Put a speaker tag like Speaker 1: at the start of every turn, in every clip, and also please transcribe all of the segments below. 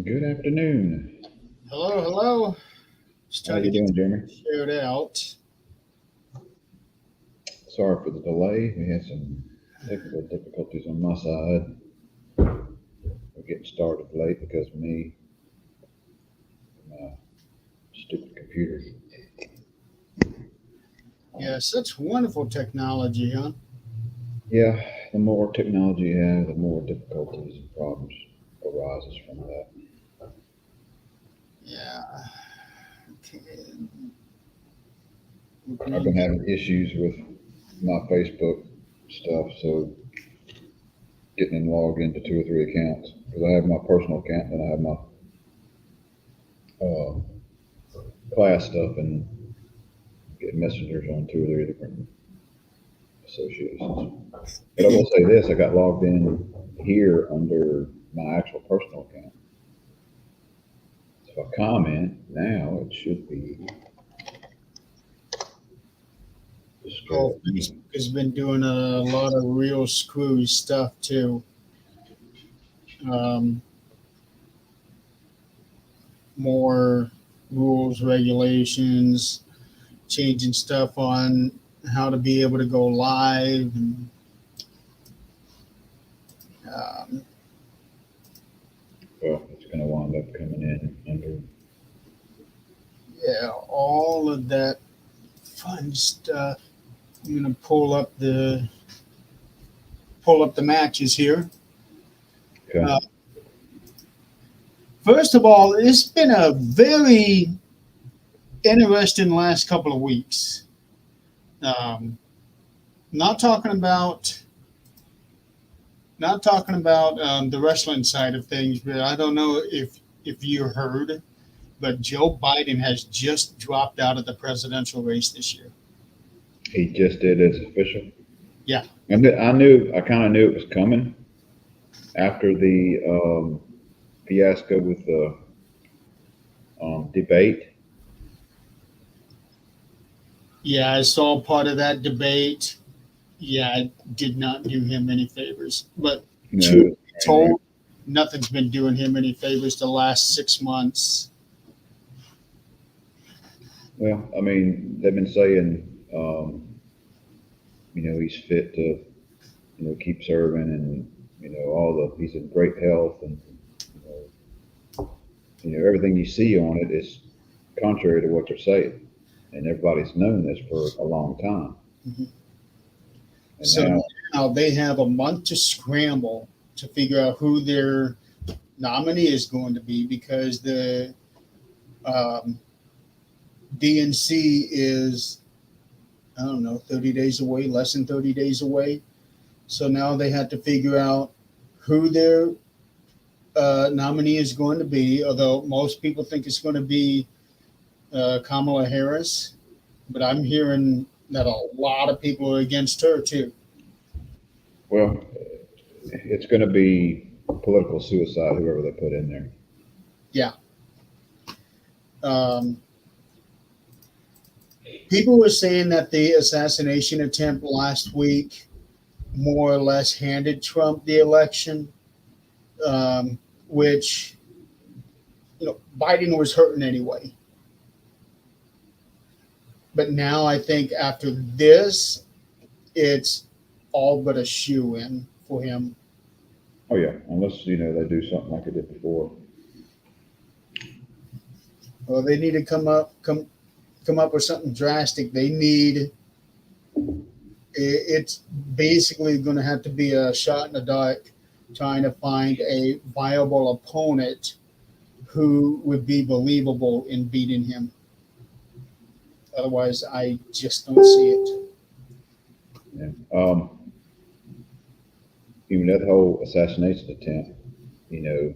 Speaker 1: Good afternoon.
Speaker 2: Hello. Just
Speaker 1: How
Speaker 2: trying
Speaker 1: you
Speaker 2: to get
Speaker 1: doing, Jeremy?
Speaker 2: shared out.
Speaker 1: Sorry for the delay. We had some technical difficulties on my side. We're getting started late because of me, my stupid computer.
Speaker 2: Yeah, such wonderful technology, huh?
Speaker 1: Yeah, the more technology you have, the more difficulties and problems arises from that.
Speaker 2: Yeah. Okay.
Speaker 1: I've been having issues with my Facebook stuff, so getting logged into 2 or 3 accounts because I have my personal account and I have my class stuff and getting messengers on 2 or 3 different associations. But I will say this: I got logged in here under my actual personal account. So if I comment now, it should be just
Speaker 2: Oh, Facebook has been doing a lot of real screwy stuff too. Um, More rules, regulations, changing stuff on how to be able to go live. And, um,
Speaker 1: well, it's going to wind up coming in under.
Speaker 2: yeah, all of that fun stuff. I'm gonna pull up the matches here.
Speaker 1: Okay.
Speaker 2: Uh, First of all, it's been a very interesting last couple of weeks. Um, not talking about the wrestling side of things, but I don't know if you heard, but Joe Biden has just dropped out of the presidential race this year.
Speaker 1: He just did his official.
Speaker 2: Yeah.
Speaker 1: And I kind of knew it was coming after the fiasco with the debate.
Speaker 2: Yeah, I saw part of that debate. Yeah, it did not do him any favors. But
Speaker 1: You
Speaker 2: truth
Speaker 1: know,
Speaker 2: be told, nothing's been doing him any favors the last 6 months.
Speaker 1: well, I mean, they've been saying, he's fit to, keep serving, and he's in great health, and you everything you see on it is contrary to what they're saying, and everybody's known this for a long time.
Speaker 2: Mhm.
Speaker 1: And
Speaker 2: So
Speaker 1: now,
Speaker 2: now they have a month to scramble to figure out who their nominee is going to be because the um, DNC is, I don't know, 30 days away, less than 30 days away. So now they have to figure out who their nominee is going to be, although most people think it's going to be Kamala Harris. But I'm hearing that a lot of people are against her too.
Speaker 1: well, it's going to be political suicide, whoever they put in there.
Speaker 2: Yeah. Um, People were saying that the assassination attempt last week more or less handed Trump the election, which Biden was hurting anyway. But now I think after this, it's all but a shoe in for him.
Speaker 1: Oh yeah, unless they do something like they did before.
Speaker 2: Well, they need to come up with something drastic. They need it's basically going to have to be a shot in the dark, trying to find a viable opponent who would be believable in beating him. Otherwise, I just don't see it.
Speaker 1: Yeah. Even that whole assassination attempt, you know,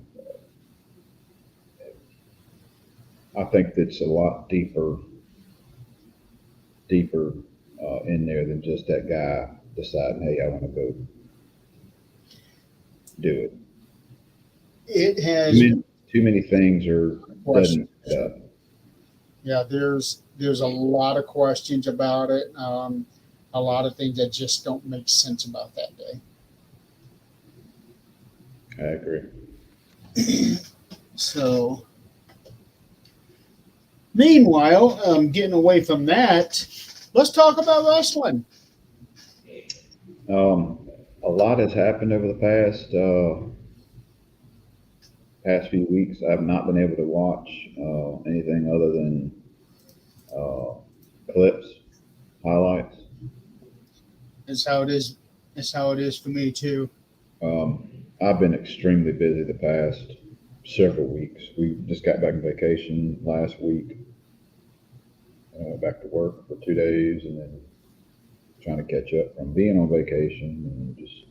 Speaker 1: I think that's a lot deeper in there than just that guy deciding, hey, I want to go do it.
Speaker 2: It
Speaker 1: Too
Speaker 2: has
Speaker 1: many, too many things are
Speaker 2: questions.
Speaker 1: doesn't add up.
Speaker 2: Yeah, there's a lot of questions about it. A lot of things that just don't make sense about that day.
Speaker 1: I agree.
Speaker 2: So, meanwhile, getting away from that, let's talk about wrestling.
Speaker 1: Um, a lot has happened over the past few weeks. I've not been able to watch anything other than uh, clips, highlights.
Speaker 2: It's how it is. It's how it is for me too.
Speaker 1: I've been extremely busy the past several weeks. We just got back from vacation last week. I went back to work for 2 days, and then trying to catch up from being on vacation, and just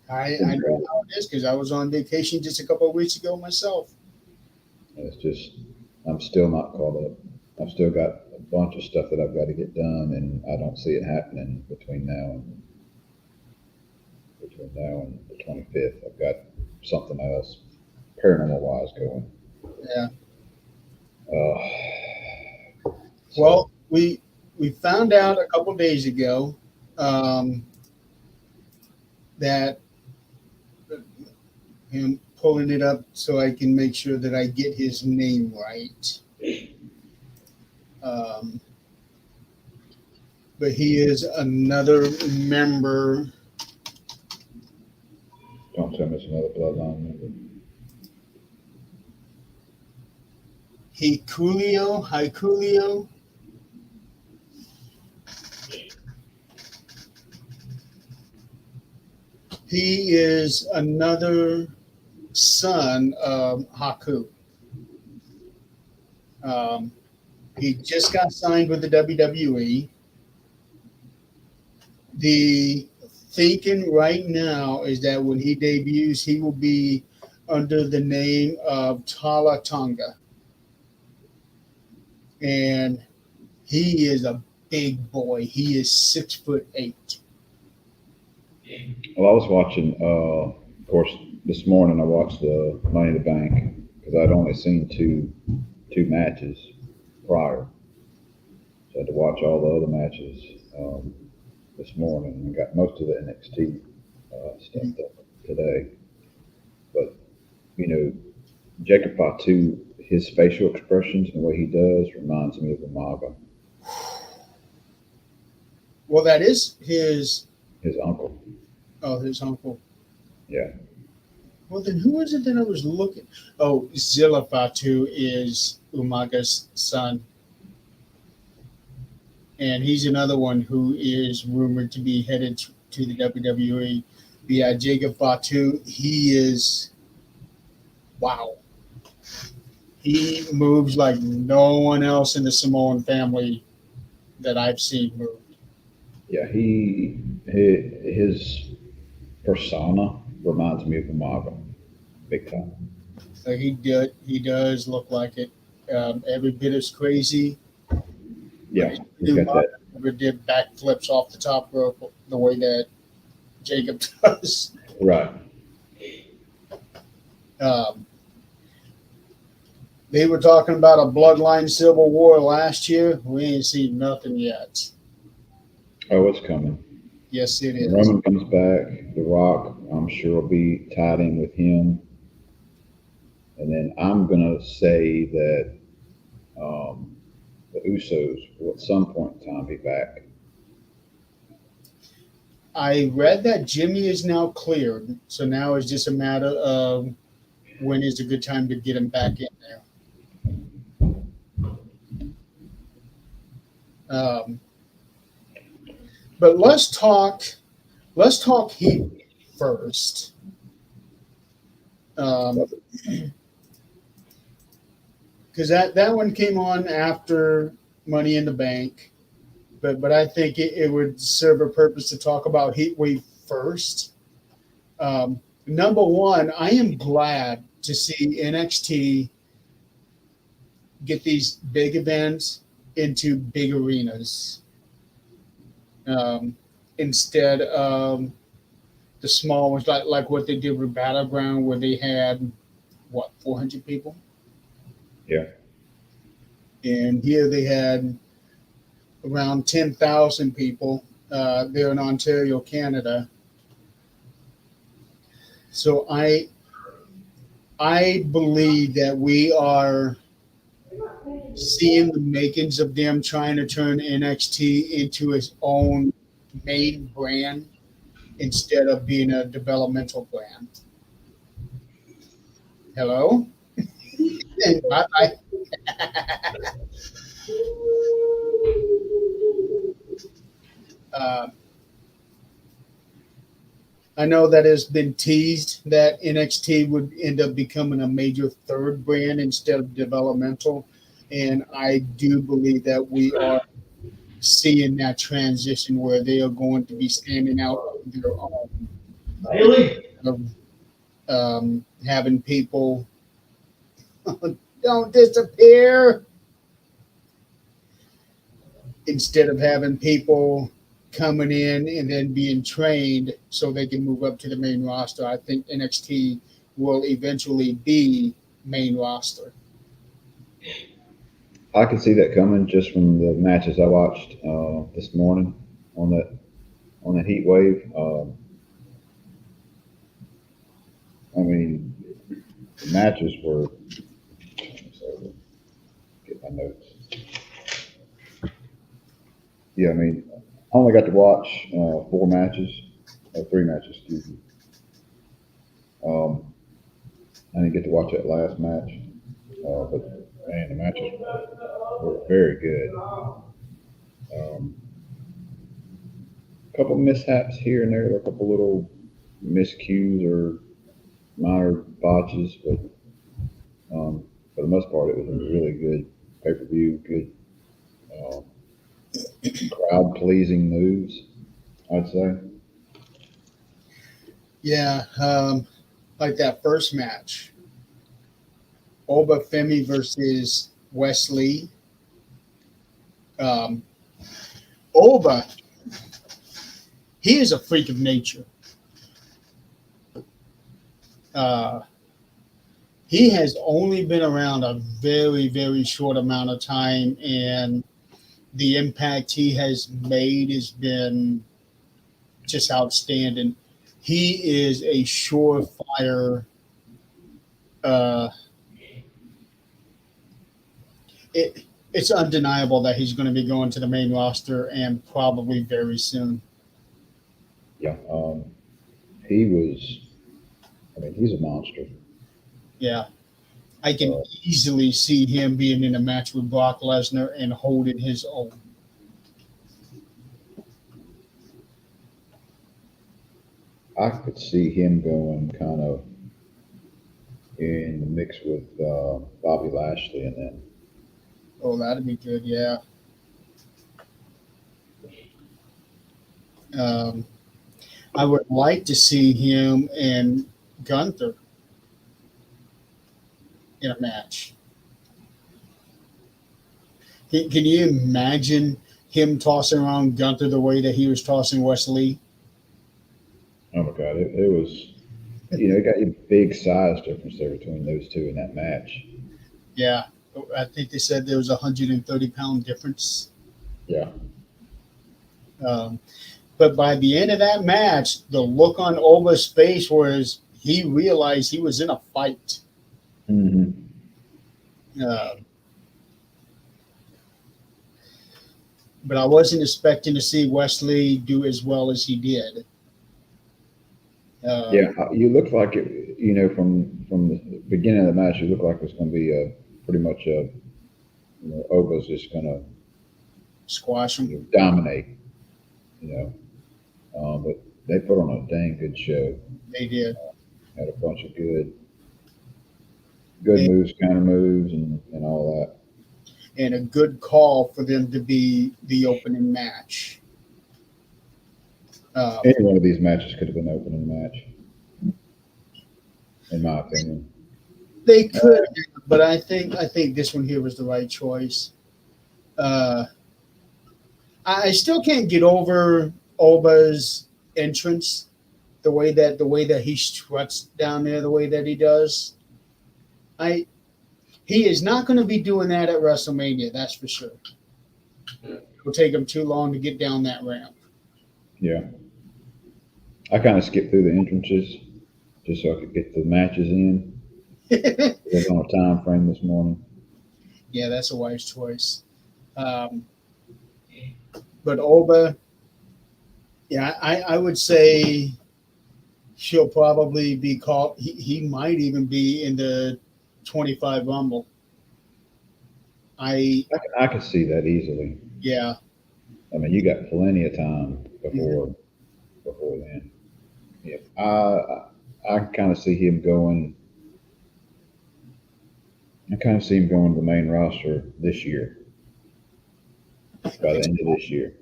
Speaker 2: I
Speaker 1: been
Speaker 2: know
Speaker 1: crazy.
Speaker 2: how it is because I was on vacation just a couple of weeks ago myself.
Speaker 1: And it's just I'm still not caught up. I've still got a bunch of stuff that I've got to get done, and I don't see it happening between now and the 25th. I've got something else paranormal wise going.
Speaker 2: Yeah.
Speaker 1: So
Speaker 2: Well, we found out a couple of days ago um, that I'm pulling it up so I can make sure that I get his name right. Um, but he is another member.
Speaker 1: don't tell me it's another bloodline member.
Speaker 2: Hikuleo. He is another son of Haku. Um, he just got signed with the WWE. The thinking right now is that when he debuts, he will be under the name of Tala Tonga. And he is a big boy. He is 6'8".
Speaker 1: Well, I was watching. Of course, this morning I watched the Money in the Bank because I'd only seen two matches prior, so I had to watch all the other matches this morning and got most of the NXT stuff done today. But you know, Jacob Fatu, his facial expressions and the way he does reminds me of Umaga,
Speaker 2: Well, that is his
Speaker 1: his uncle.
Speaker 2: his uncle.
Speaker 1: Yeah,
Speaker 2: Well, then who is it that I was looking? Oh, Zilla Fatu is Umaga's son, and he's another one who is rumored to be headed to the WWE. Yeah, Jacob Fatu, he is wow. He moves like no one else in the Samoan family that I've seen move.
Speaker 1: yeah. His persona reminds me of Umaga, big time.
Speaker 2: So he does look like it. Every bit as crazy, but
Speaker 1: Yeah, he's got
Speaker 2: Umaga
Speaker 1: that.
Speaker 2: never did backflips off the top rope the way that Jacob does.
Speaker 1: Right.
Speaker 2: Um, they were talking about a bloodline civil war last year. We ain't seen nothing yet.
Speaker 1: Oh, it's coming.
Speaker 2: Yes, it
Speaker 1: When
Speaker 2: is.
Speaker 1: Roman comes back, The Rock, I'm sure, will be tied in with him. And then I'm going to say that the Usos will at some point in time be back.
Speaker 2: I read that Jimmy is now cleared, so now it's just a matter of when is a good time to get him back in there. Um, but let's talk Heat first. Because that one came on after Money in the Bank, but I think it would serve a purpose to talk about Heatwave first. Number one, I am glad to see NXT get these big events into big arenas instead of the small ones, like what they did with Battleground, where they had 400 people.
Speaker 1: Yeah.
Speaker 2: And here they had around 10,000 people there in Ontario, Canada. So I believe that we are seeing the makings of them trying to turn NXT into its own main brand instead of being a developmental brand. Hello? And uh, I know that it's been teased that NXT would end up becoming a major third brand instead of developmental. And I do believe that we are seeing that transition where they are going to be standing out on their own. Having people don't disappear instead of having people coming in and then being trained so they can move up to the main roster. I think NXT will eventually be main roster.
Speaker 1: I could see that coming just from the matches I watched this morning on that Heat Wave. I mean, the matches were. So get my notes. Yeah, I mean, I only got to watch 4 matches, 3 matches, excuse me. I didn't get to watch that last match, but man, the matches were very good. A couple mishaps here and there, a couple little miscues or minor botches, but for the most part, it was a really good pay-per-view, good crowd-pleasing moves, I'd say.
Speaker 2: Yeah, like that first match, Oba Femi versus Wesley. Oba, he is a freak of nature. He has only been around a very, very short amount of time, and the impact he has made has been just outstanding. He is a surefire. It's undeniable that he's going to be going to the main roster and probably very soon.
Speaker 1: Yeah, he was. I mean, he's a monster.
Speaker 2: Yeah, I can easily see him being in a match with Brock Lesnar and holding his own.
Speaker 1: I could see him going kind of in the mix with Bobby Lashley, and then.
Speaker 2: Oh, that'd be good. Yeah. I would like to see him and Gunther in a match. Can you imagine him tossing around Gunther the way that he was tossing Wesley?
Speaker 1: Oh my God, it was. It got a big size difference there between those two in that match.
Speaker 2: Yeah, I think they said there was 130-pound difference.
Speaker 1: Yeah.
Speaker 2: But by the end of that match, the look on Oba's face was he realized he was in a fight.
Speaker 1: Mm-hmm.
Speaker 2: but I wasn't expecting to see Wesley do as well as he did.
Speaker 1: Yeah, you looked like it. From the beginning of the match, you looked like it was going to be pretty much Oga's just going to
Speaker 2: Squash him.
Speaker 1: dominate. You but they put on a dang good show.
Speaker 2: They did.
Speaker 1: Had a bunch of good moves, counter moves, and all that.
Speaker 2: And a good call for them to be the opening match.
Speaker 1: Any one of these matches could have been opening match, in my opinion.
Speaker 2: They could, but I think this one here was the right choice. I still can't get over Oba's entrance, the way that he struts down there, the way that he does. He is not going to be doing that at WrestleMania, that's for sure. It'll take him too long to get down that ramp.
Speaker 1: Yeah. I kind of skipped through the entrances just so I could get the matches in. I was on a time frame this morning.
Speaker 2: Yeah, that's a wise choice. But Oba, yeah, I would say she'll probably be called. He might even be in the 25 Rumble. I
Speaker 1: could see that easily.
Speaker 2: Yeah.
Speaker 1: I mean, you got plenty of time before then. Yeah, I kind of see him going. I kind of see him going to the main roster this year. By the end of this year.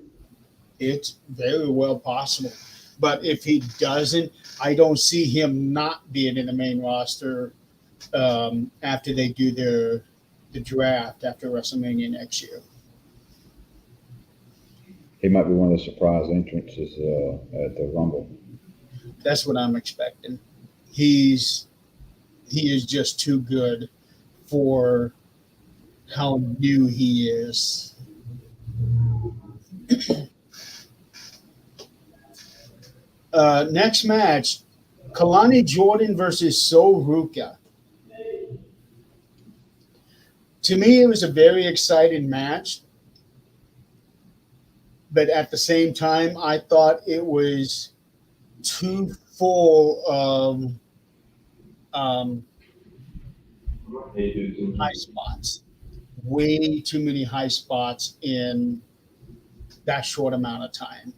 Speaker 2: It's very well possible. But if he doesn't, I don't see him not being in the main roster after they do the draft after WrestleMania next year.
Speaker 1: He might be one of the surprise entrances at the Rumble.
Speaker 2: That's what I'm expecting. He is just too good for how new he is. Next match, Kalani Jordan versus Sol Ruka. To me, it was a very exciting match. But at the same time, I thought it was too full of high spots. Way too many high spots in that short amount of time.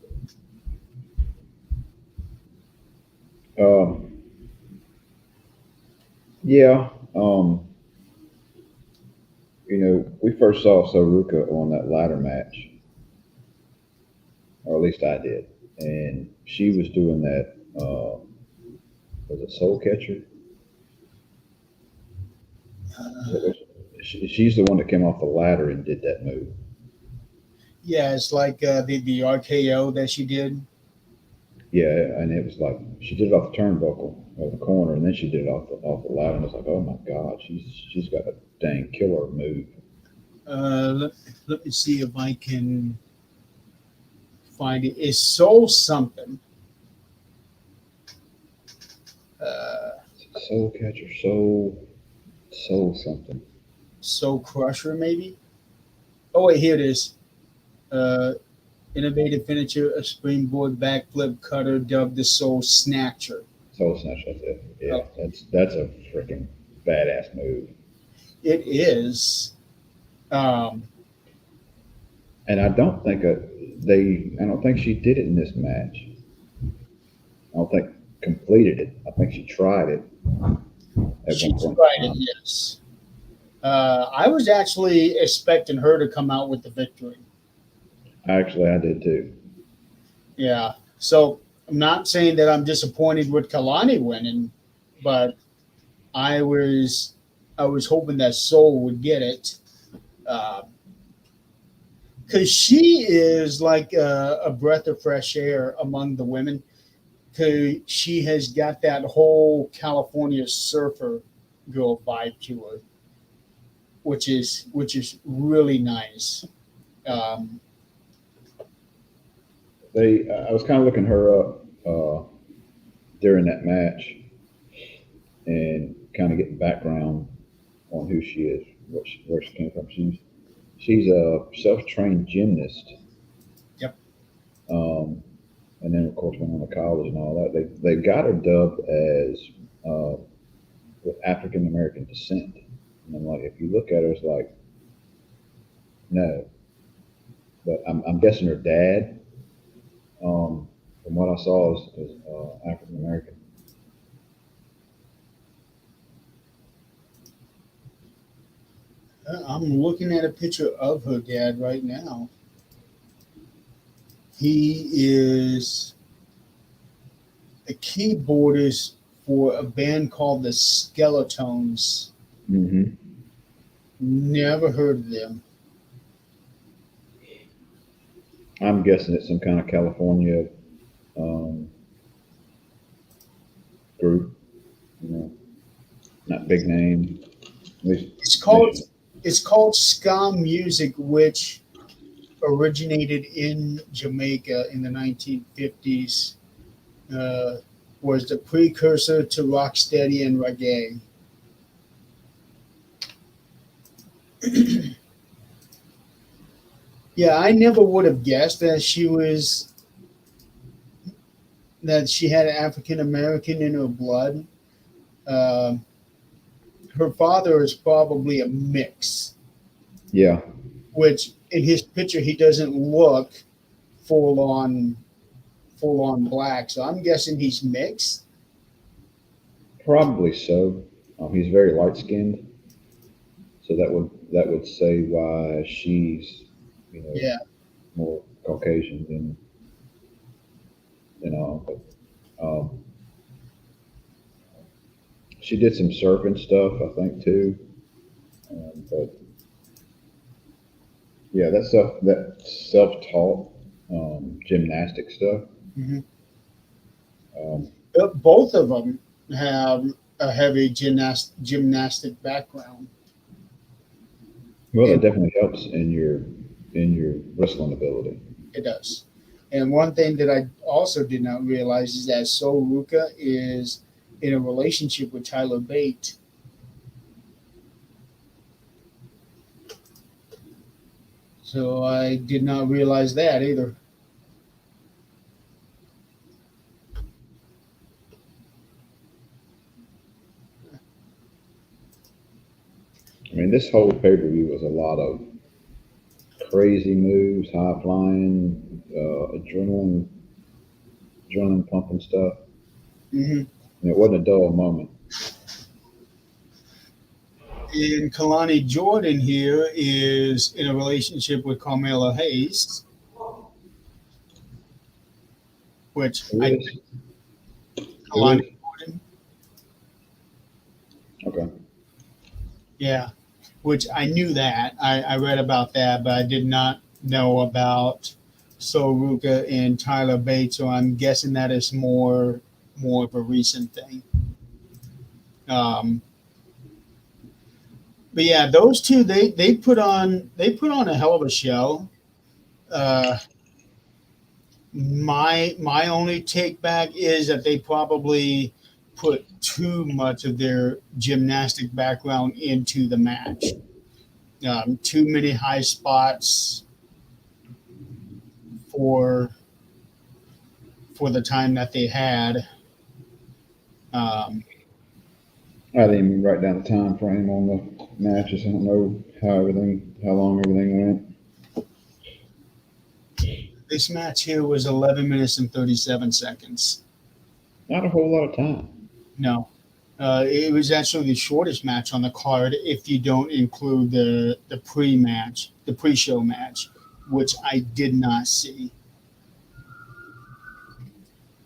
Speaker 1: Yeah. We first saw Soruka on that ladder match, or at least I did, and she was doing that. Was it Soul Catcher? She's the one that came off the ladder and did that move.
Speaker 2: Yeah, it's like the RKO that she did.
Speaker 1: Yeah, and it was like she did it off the turnbuckle or the corner, and then she did it off the ladder, and I was like, oh my god, she's got a dang killer move.
Speaker 2: Let me see if I can find it. It's Soul something.
Speaker 1: Soul Catcher, Soul something.
Speaker 2: Soul Crusher, maybe. Oh wait, here it is. Innovative finisher, a springboard backflip cutter, dubbed the Soul Snatcher.
Speaker 1: Soul Snatcher, that's it. Yeah, that's a freaking badass move.
Speaker 2: It is.
Speaker 1: And I don't think she did it in this match. I don't think completed it. I think she tried it.
Speaker 2: She tried it, yes. I was actually expecting her to come out with the victory.
Speaker 1: Actually, I did too.
Speaker 2: Yeah. So I'm not saying that I'm disappointed with Kalani winning, but I was hoping that Soul would get it. Because she is like a breath of fresh air among the women. Because she has got that whole California surfer girl vibe to her, which is really nice.
Speaker 1: I was kind of looking her up during that match and kind of getting background on who she is, where she came from. She's a self-trained gymnast And then of course went on to college and all that. They got her dubbed as with African American descent. And I'm like, if you look at her, it's like no, but I'm guessing her dad, from what I saw, is African American.
Speaker 2: I'm looking at a picture of her dad right now. He is a keyboardist for a band called the Skeletones.
Speaker 1: Mm-hmm.
Speaker 2: Never heard of them.
Speaker 1: I'm guessing it's some kind of California um, group, you know, not big name. At least
Speaker 2: It's called
Speaker 1: initially.
Speaker 2: it's called ska music, which originated in Jamaica in the 1950s. Uh, was the precursor to rocksteady and reggae. Yeah, I never would have guessed that she had African American in her blood. Um Her father is probably a mix,
Speaker 1: Yeah,
Speaker 2: which in his picture he doesn't look full on full on black. So I'm guessing he's mixed.
Speaker 1: probably so. He's very light skinned, so that would say why she's, you know,
Speaker 2: Yeah.
Speaker 1: more Caucasian than all. But she did some surfing stuff, I think, too. But yeah, that self taught gymnastic stuff.
Speaker 2: Mhm.
Speaker 1: Um,
Speaker 2: Both of them have a heavy gymnastic background.
Speaker 1: well,
Speaker 2: And
Speaker 1: that definitely helps in your wrestling ability.
Speaker 2: it does. And one thing that I also did not realize is that Sol Ruka is in a relationship with Tyler Bate. So I did not realize that either.
Speaker 1: I mean, this whole pay per view was a lot of crazy moves, high flying, adrenaline pumping stuff.
Speaker 2: Hmm.
Speaker 1: And it wasn't a dull moment.
Speaker 2: And Kalani Jordan here is in a relationship with Carmela Hayes, which
Speaker 1: Who
Speaker 2: I
Speaker 1: is? Who
Speaker 2: Kalani
Speaker 1: is?
Speaker 2: Jordan,
Speaker 1: Okay.
Speaker 2: yeah, which I knew that. I read about that, but I did not know about Sol Ruka and Tyler Bates. So I'm guessing that is more of a recent thing. Um, but yeah, those two they put on a hell of a show. Uh, my only take back is that they probably put too much of their gymnastic background into the match. Too many high spots for for the time that they had. Um,
Speaker 1: I didn't even write down the time frame on the matches. I don't know how long everything went.
Speaker 2: this match here was 11 minutes and 37 seconds.
Speaker 1: Not a whole lot of time.
Speaker 2: No, it was actually the shortest match on the card if you don't include the pre-match, the pre-show match, which I did not see.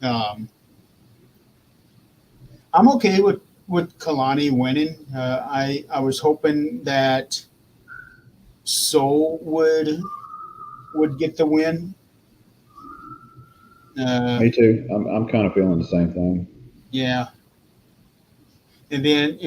Speaker 2: Um, I'm okay with Kalani winning. I was hoping that Soul would get the win. Uh,
Speaker 1: Me too. I'm kind of feeling the same thing.
Speaker 2: yeah, and then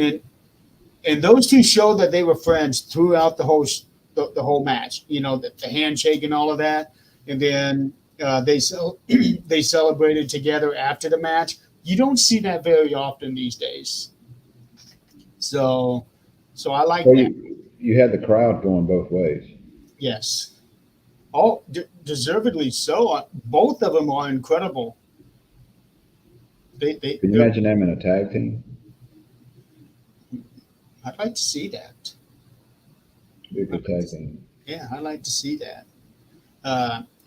Speaker 2: and those two showed that they were friends throughout the whole match. You know, the handshake and all of that, and then they celebrated together after the match. You don't see that very often these days. So so I like
Speaker 1: Well,
Speaker 2: that.
Speaker 1: you had the crowd going both ways.
Speaker 2: Yes. Oh, deservedly so. Both of them are incredible.
Speaker 1: Can you imagine them in a tag team?
Speaker 2: I'd like to see that.
Speaker 1: Be a good tag team.
Speaker 2: Yeah, I'd like to see that.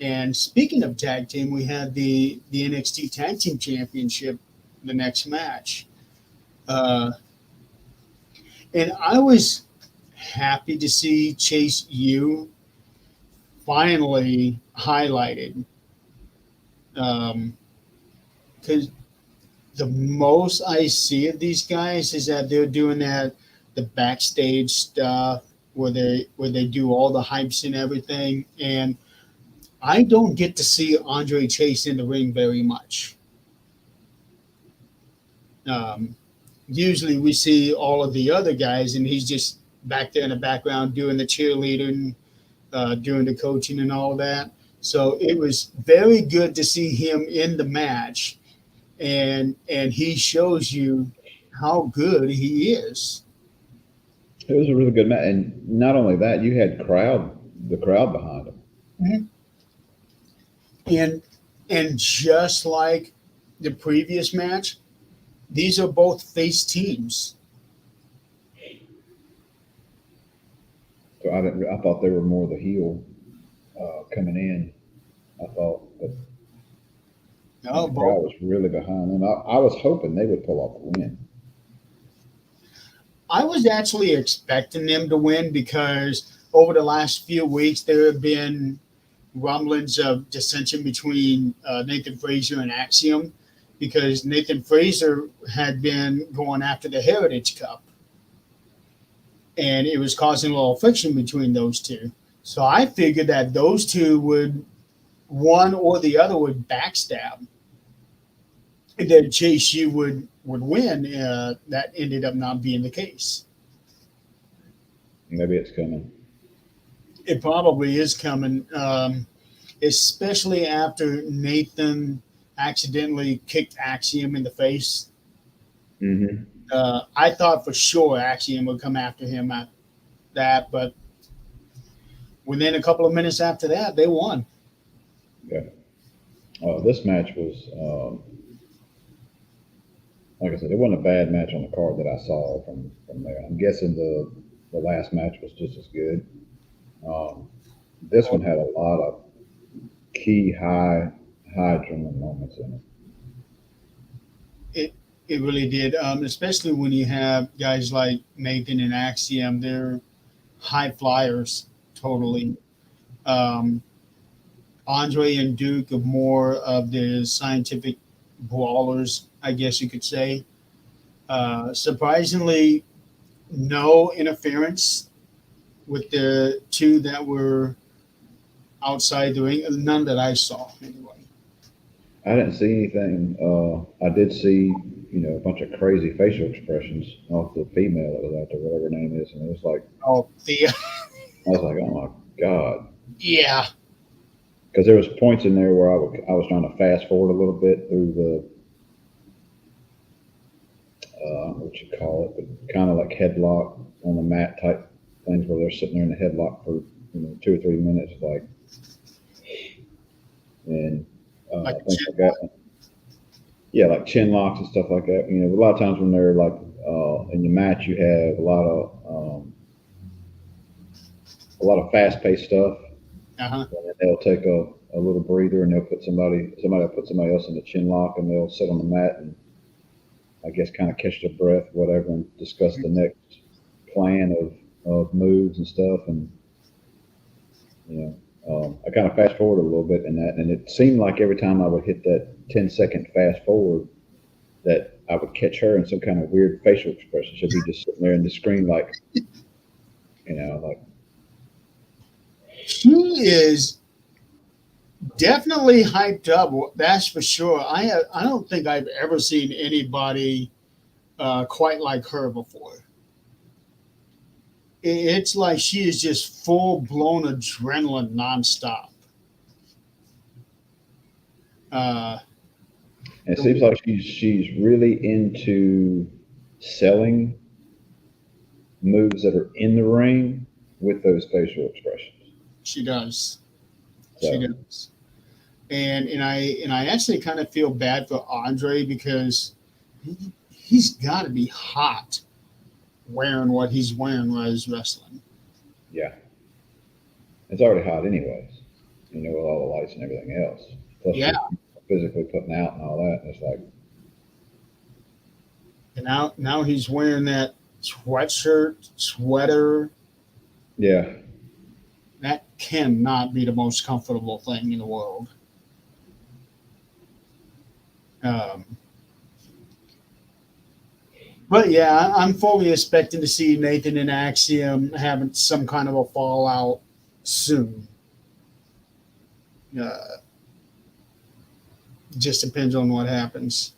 Speaker 2: And speaking of tag team, we had the NXT Tag Team Championship, the next match, uh, and I was happy to see Chase U finally highlighted, because the most I see of these guys is that they're doing that the backstage stuff where they do all the hypes and everything, and I don't get to see Andre Chase in the ring very much. Um, Usually we see all of the other guys, and he's just back there in the background doing the cheerleading, doing the coaching, and all that. So it was very good to see him in the match, and he shows you how good he is.
Speaker 1: It was a really good match, and not only that, you had the crowd behind him.
Speaker 2: Mhm. And just like the previous match, these are both face teams.
Speaker 1: So I didn't. I thought they were more the heel coming in. I thought, but
Speaker 2: No,
Speaker 1: the crowd
Speaker 2: both.
Speaker 1: was really behind them. I was hoping they would pull off the win.
Speaker 2: I was actually expecting them to win because over the last few weeks there have been rumblings of dissension between Nathan Frazier and Axiom because Nathan Frazier had been going after the Heritage Cup and it was causing a little friction between those two. So I figured that those two would, one or the other would backstab, and then Chase U would win. That ended up not being the case.
Speaker 1: Maybe it's coming.
Speaker 2: It probably is coming, especially after Nathan accidentally kicked Axiom in the face.
Speaker 1: Hmm.
Speaker 2: I thought for sure Axiom would come after him at that, but within a couple of minutes after that, they won.
Speaker 1: Yeah. This match was, like I said, it wasn't a bad match on the card that I saw from there. I'm guessing the last match was just as good. Um, this one had a lot of key high adrenaline moments in it.
Speaker 2: It it really did, especially when you have guys like Nathan and Axiom. They're high flyers, totally. Um, Andre and Duke are more of the scientific brawlers, I guess you could say. Surprisingly, no interference with the two that were outside the ring. None that I saw, anyway.
Speaker 1: I didn't see anything. I did see, a bunch of crazy facial expressions off the female that was out there, whatever her name is, and it was like,
Speaker 2: Oh, the
Speaker 1: I was like, oh my god,
Speaker 2: yeah,
Speaker 1: because there was points in there where I was trying to fast forward a little bit through the what you call it, but kind of like headlock on the mat type things where they're sitting there in the headlock for 2 or 3 minutes, like, and
Speaker 2: like
Speaker 1: things like that. Yeah, like chin locks and stuff like that. A lot of times when they're like in the match, you have a lot of fast paced stuff.
Speaker 2: uh-huh.
Speaker 1: And then they'll take a little breather and they'll put somebody will put somebody else in the chin lock and they'll sit on the mat and I guess kind of catch their breath, whatever, and discuss the next plan of moves and stuff. And I kind of fast forward a little bit in that, and it seemed like every time I would hit that 10-second fast forward, that I would catch her in some kind of weird facial expression. She'd be just sitting there in the screen, like, like,
Speaker 2: She is definitely hyped up. That's for sure. I don't think I've ever seen anybody quite like her before. It's like she is just full blown adrenaline nonstop. Uh,
Speaker 1: and it seems like she's really into selling moves that are in the ring with those facial expressions.
Speaker 2: she does.
Speaker 1: So,
Speaker 2: She does. And I actually kind of feel bad for Andre because he's got to be hot wearing what he's wearing while he's wrestling.
Speaker 1: yeah, it's already hot anyways. With all the lights and everything else. Plus,
Speaker 2: Yeah.
Speaker 1: you're physically putting out and all that. And it's like,
Speaker 2: And now he's wearing that sweatshirt, sweater.
Speaker 1: yeah,
Speaker 2: That cannot be the most comfortable thing in the world. Um, but yeah, I'm fully expecting to see Nathan and Axiom having some kind of a fallout soon. Uh, just depends on what happens.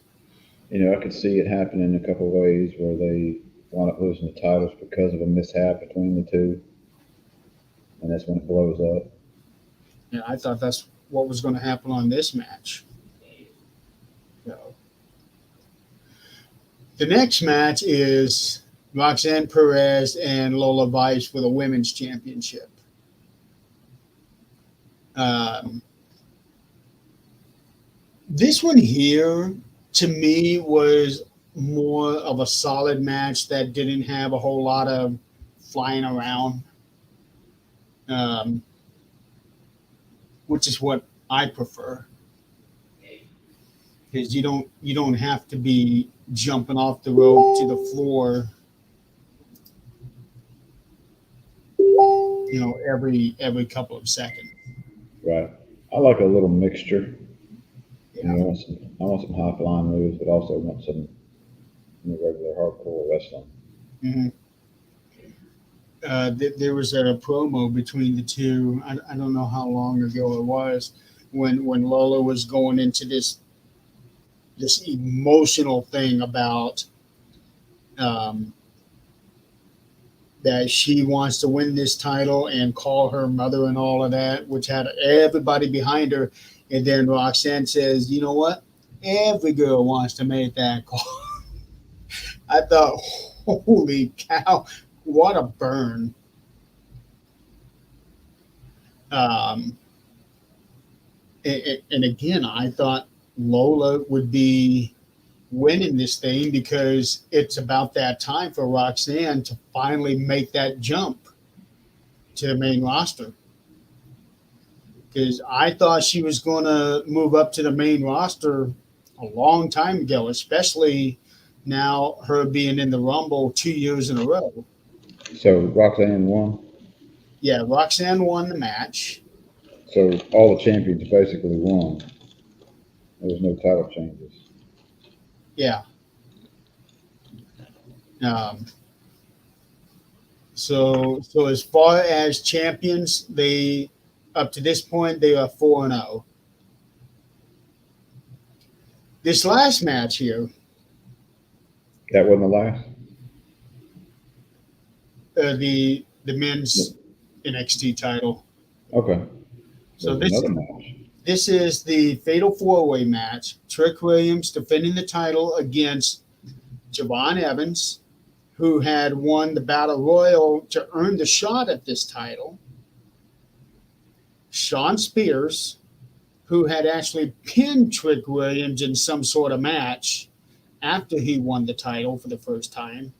Speaker 1: I could see it happening a couple of ways where they wind up losing the titles because of a mishap between the two, and that's when it blows up.
Speaker 2: Yeah, I thought that's what was going to happen on this match. So, the next match is Roxanne Perez and Lola Vice for the women's championship. Um, this one here, to me, was more of a solid match that didn't have a whole lot of flying around, which is what I prefer. Because you don't have to be jumping off the rope to the floor, every couple of seconds.
Speaker 1: Right. I like a little mixture.
Speaker 2: Yeah.
Speaker 1: I want some high flying moves, but also want some regular hardcore wrestling.
Speaker 2: Mm-hmm. There was a promo between the two. I don't know how long ago it was when Lola was going into this emotional thing about that she wants to win this title and call her mother and all of that, which had everybody behind her. And then Roxanne says, "You know what? Every girl wants to make that call." I thought, holy cow, what a burn. Um, and again, I thought Lola would be winning this thing because it's about that time for Roxanne to finally make that jump to the main roster. Because I thought she was going to move up to the main roster a long time ago, especially now her being in the Rumble 2 years in a row.
Speaker 1: So Roxanne won.
Speaker 2: Yeah, Roxanne won the match.
Speaker 1: So all the champions basically won. There was no title changes.
Speaker 2: Yeah. Um, so as far as champions, they up to this point they are 4-0. This last match here,
Speaker 1: That wasn't the last.
Speaker 2: the men's NXT title.
Speaker 1: Okay.
Speaker 2: So
Speaker 1: There's another match.
Speaker 2: this is the Fatal 4-Way match. Trick Williams defending the title against Javon Evans, who had won the Battle Royal to earn the shot at this title. Sean Spears, who had actually pinned Trick Williams in some sort of match after he won the title for the first time.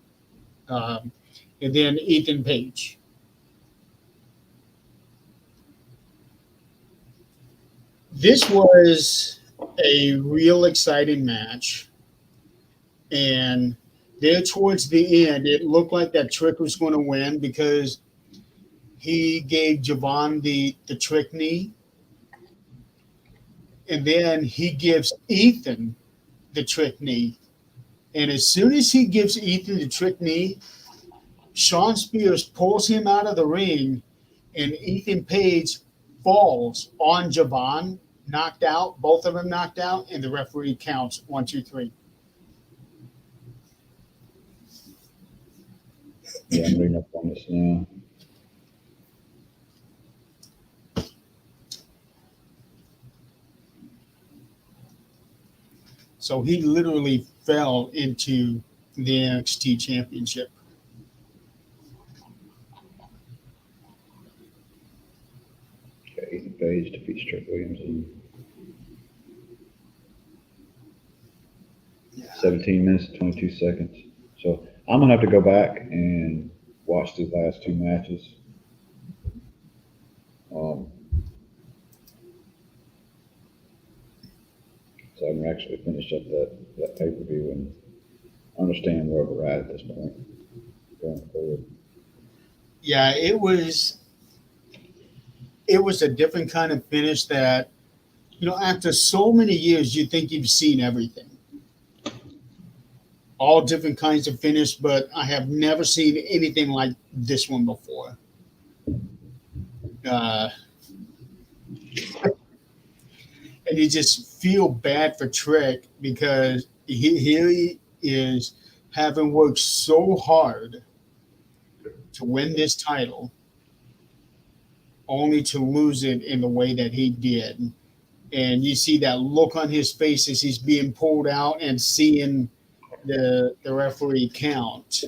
Speaker 2: And then Ethan Page. This was a real exciting match. And there towards the end, it looked like that Trick was going to win because he gave Javon the trick knee. And then he gives Ethan the trick knee. And as soon as he gives Ethan the trick knee, Sean Spears pulls him out of the ring, and Ethan Page falls on Javon, knocked out, both of them knocked out, and the referee counts 1, 2, 3.
Speaker 1: Yeah, I'm reading up on this now.
Speaker 2: So he literally fell into the NXT championship.
Speaker 1: Okay, Ethan Page defeats Trick Williams in
Speaker 2: Yeah.
Speaker 1: 17 minutes and 22 seconds. So I'm gonna have to go back and watch these last two matches. Um, so I can actually finish up that pay per view and understand where we're at this point going forward.
Speaker 2: Yeah, it was a different kind of finish that, after so many years, you think you've seen everything. All different kinds of finish, but I have never seen anything like this one before. And you just feel bad for Trick because he is having worked so hard to win this title, only to lose it in the way that he did. And you see that look on his face as he's being pulled out and seeing the referee count.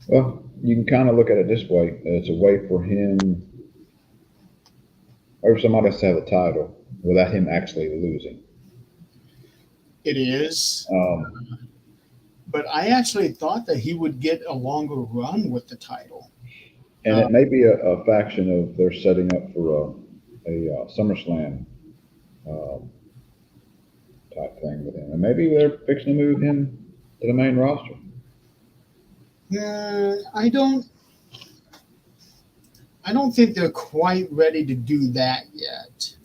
Speaker 1: Well, you can kind of look at it this way: it's a way for him or somebody else to have a title without him actually losing.
Speaker 2: It is.
Speaker 1: Um,
Speaker 2: But I actually thought that he would get a longer run with the title.
Speaker 1: and it may be a faction of they're setting up for a SummerSlam type thing with him, and maybe they're fixing to move him to the main roster.
Speaker 2: I don't think they're quite ready to do that yet.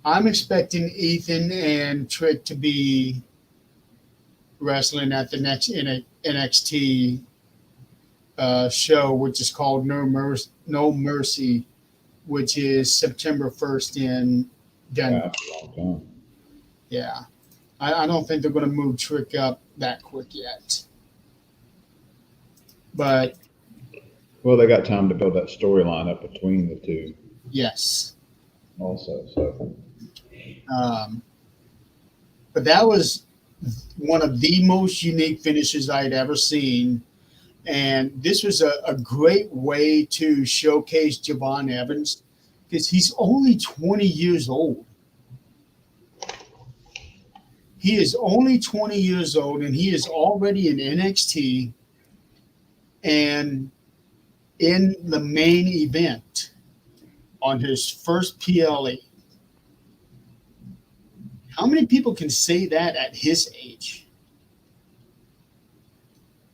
Speaker 2: I'm expecting Ethan and Trick to be wrestling at the next NXT show, which is called No Mercy, which is September 1st in Denver. Yeah. I don't think they're going to move Trick up that quick yet. But
Speaker 1: well, they got time to build that storyline up between the two.
Speaker 2: Yes.
Speaker 1: Also, so.
Speaker 2: But that was one of the most unique finishes I'd ever seen. And this was a great way to showcase Javon Evans because he's only 20 years old. He is only 20 years old and he is already in NXT and in the main event on his first PLE. How many people can say that at his age?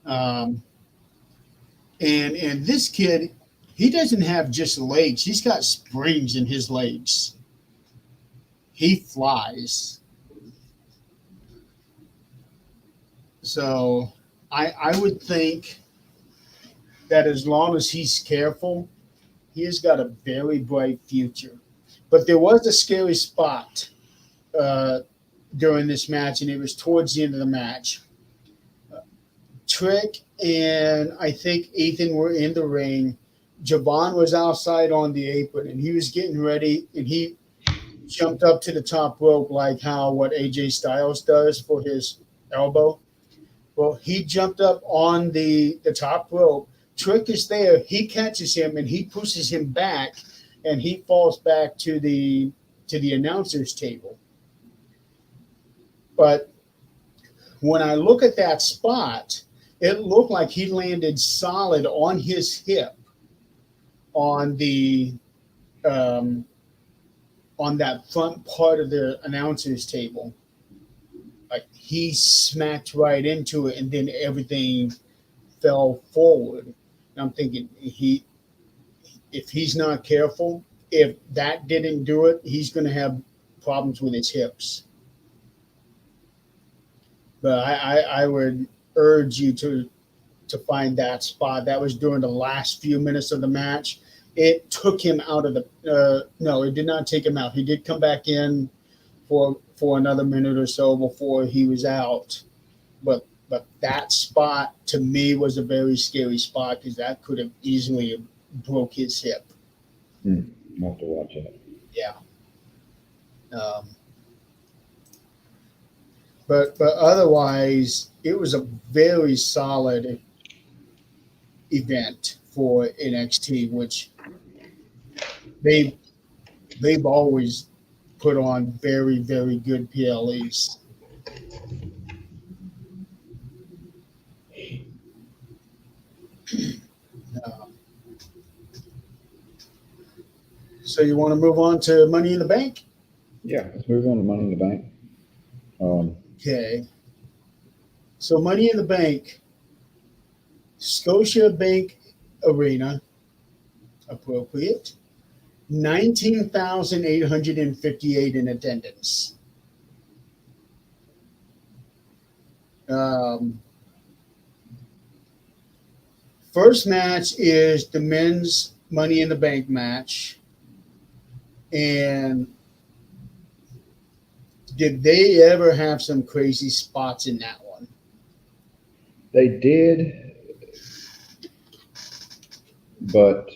Speaker 2: And this kid, he doesn't have just legs. He's got springs in his legs. He flies. So I would think that as long as he's careful, he has got a very bright future. But there was a scary spot during this match, and it was towards the end of the match. Trick and I think Ethan were in the ring. Javon was outside on the apron, and he was getting ready, and he jumped up to the top rope like what AJ Styles does for his elbow. Well, he jumped up on the top rope. Trick is there. He catches him, and he pushes him back, and he falls back to the announcer's table. But when I look at that spot, it looked like he landed solid on his hip on the on that front part of the announcer's table. Like he smacked right into it, and then everything fell forward. And I'm thinking if he's not careful, if that didn't do it, he's going to have problems with his hips. But I would urge you to find that spot. That was during the last few minutes of the match. It took him out of the no, it did not take him out. He did come back in for another minute or so before he was out. But that spot to me was a very scary spot because that could have easily broke his hip.
Speaker 1: I'll have to watch it.
Speaker 2: Yeah. But otherwise, it was a very solid event for NXT, which they've always put on very, very good PLEs. So you want to move on to Money in the Bank?
Speaker 1: Yeah, let's move on to Money in the Bank.
Speaker 2: Okay. So Money in the Bank, Scotia Bank Arena, appropriate, 19,858 in attendance. First match is the men's Money in the Bank match. And did they ever have some crazy spots in that one?
Speaker 1: They did, but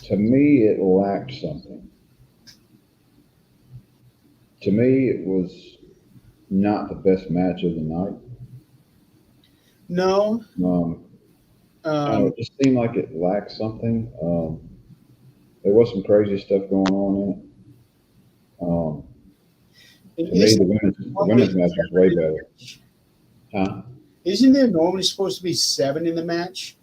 Speaker 1: to me, it lacked something. To me, it was not the best match of the night.
Speaker 2: No.
Speaker 1: I don't know, it just seemed like it lacked something. There was some crazy stuff going on in it. To me, the women's match was way better. Huh?
Speaker 2: Isn't there normally supposed to be 7 in the match?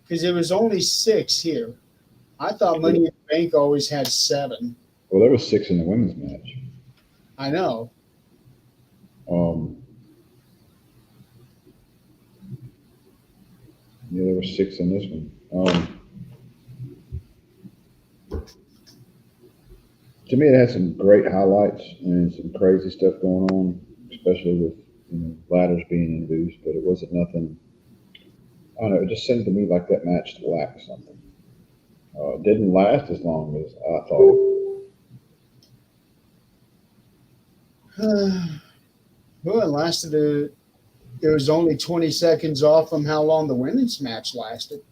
Speaker 2: Because there was only 6 here. I thought Money in the Bank always had 7.
Speaker 1: Well, there was 6 in the women's match.
Speaker 2: I know.
Speaker 1: Yeah, there were 6 in this one. To me, it had some great highlights and some crazy stuff going on, especially with ladders being introduced. But it wasn't nothing. I don't know. It just seemed to me like that match lacked something. It didn't last as long as I thought.
Speaker 2: Well, it lasted. It was only 20 seconds off from how long the women's match lasted.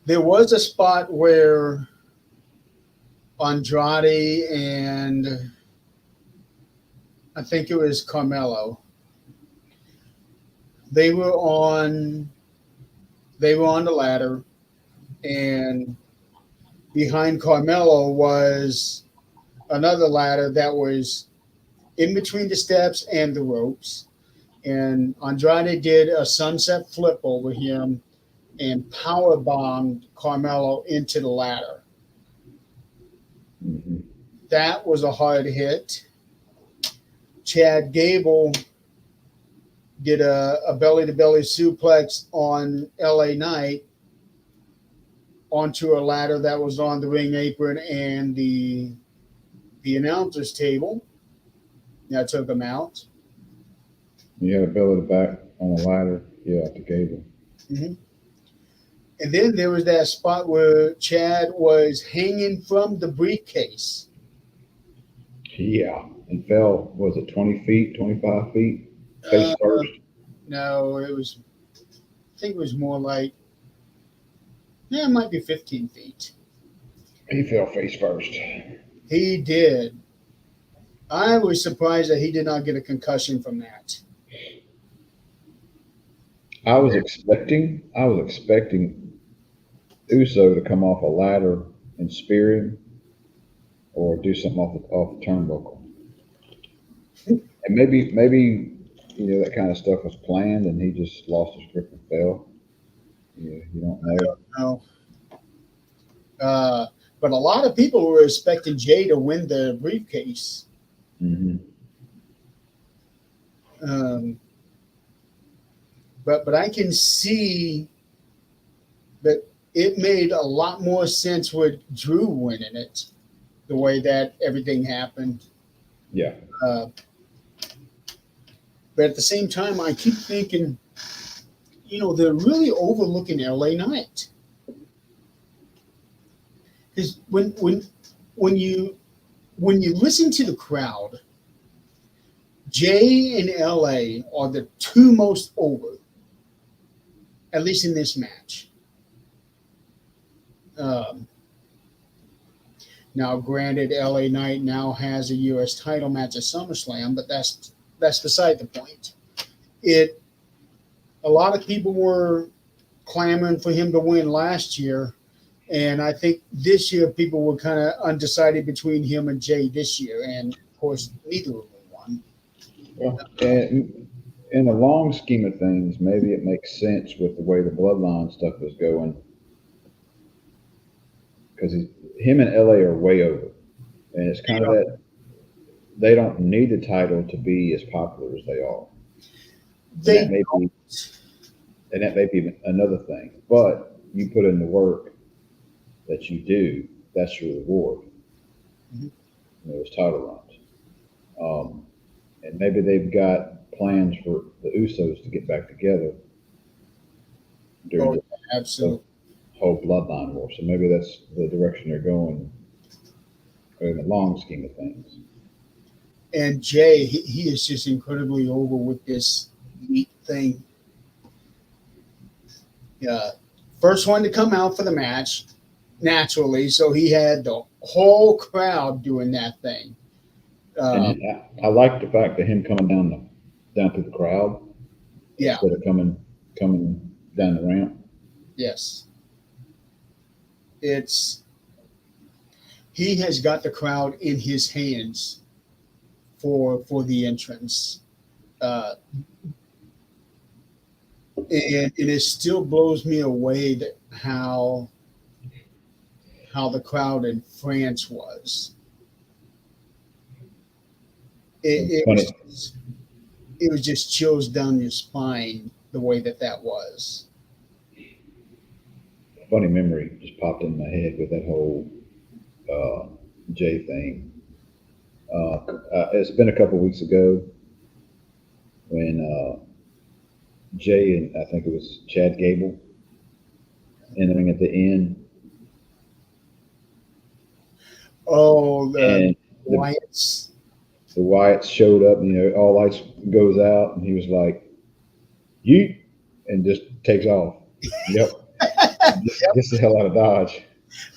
Speaker 2: There was a spot where Andrade and I think it was Carmelo. They were on the ladder, and behind Carmelo was another ladder that was in between the steps and the ropes. And Andrade did a sunset flip over him and power bombed Carmelo into the ladder.
Speaker 1: Mm-hmm.
Speaker 2: That was a hard hit. Chad Gable did a belly-to-belly suplex on LA Knight onto a ladder that was on the ring apron and the announcer's table. That took him out.
Speaker 1: You had a belly to back on a ladder, yeah, to Gable.
Speaker 2: Mm-hmm. And then there was that spot where Chad was hanging from the briefcase.
Speaker 1: Yeah, and fell, was it 20 feet, 25 feet? Face first?
Speaker 2: No, I think it was more like, it might be 15 feet.
Speaker 1: He fell face first.
Speaker 2: He did. I was surprised that he did not get a concussion from that.
Speaker 1: I was expecting Uso to come off a ladder and spear him, or do something off the turnbuckle. And maybe that kind of stuff was planned, and he just lost his grip and fell. Yeah, you don't know.
Speaker 2: I don't know. But a lot of people were expecting Jay to win the briefcase.
Speaker 1: Mm-hmm.
Speaker 2: But I can see that it made a lot more sense with Drew winning it, the way that everything happened.
Speaker 1: Yeah.
Speaker 2: But at the same time, I keep thinking, they're really overlooking LA Knight. Because when you listen to the crowd, Jay and LA are the two most over. at least in this match. Um, Now, granted, LA Knight now has a U.S. title match at SummerSlam, but that's beside the point. A lot of people were clamoring for him to win last year, and I think this year people were kind of undecided between him and Jay this year, and of course, neither of them won.
Speaker 1: Well, and in the long scheme of things, maybe it makes sense with the way the bloodline stuff is going, because him and LA are way over, and it's kind of that they don't need the title to be as popular as they are. And that may be another thing. But you put in the work that you do, that's your reward.
Speaker 2: Mm-hmm.
Speaker 1: Those title runs. And maybe they've got plans for the Usos to get back together during the whole bloodline war. So maybe that's the direction they're going in the long scheme of things.
Speaker 2: And Jay, he is just incredibly over with this neat thing. First one to come out for the match, naturally. So he had the whole crowd doing that thing.
Speaker 1: And I like the fact that him coming down through the crowd, instead of coming down the ramp.
Speaker 2: Yes, he has got the crowd in his hands for the entrance. And it still blows me away that how the crowd in France was. It was just chills down your spine the way that was.
Speaker 1: Funny memory just popped in my head with that whole Jay thing. It's been a couple weeks ago when Jay and I think it was Chad Gable entering at the end.
Speaker 2: Oh, the Wyatts.
Speaker 1: The Wyatts showed up, all lights goes out, and he was like, "Yeet," and just takes off. Yep. Gets the hell out of Dodge.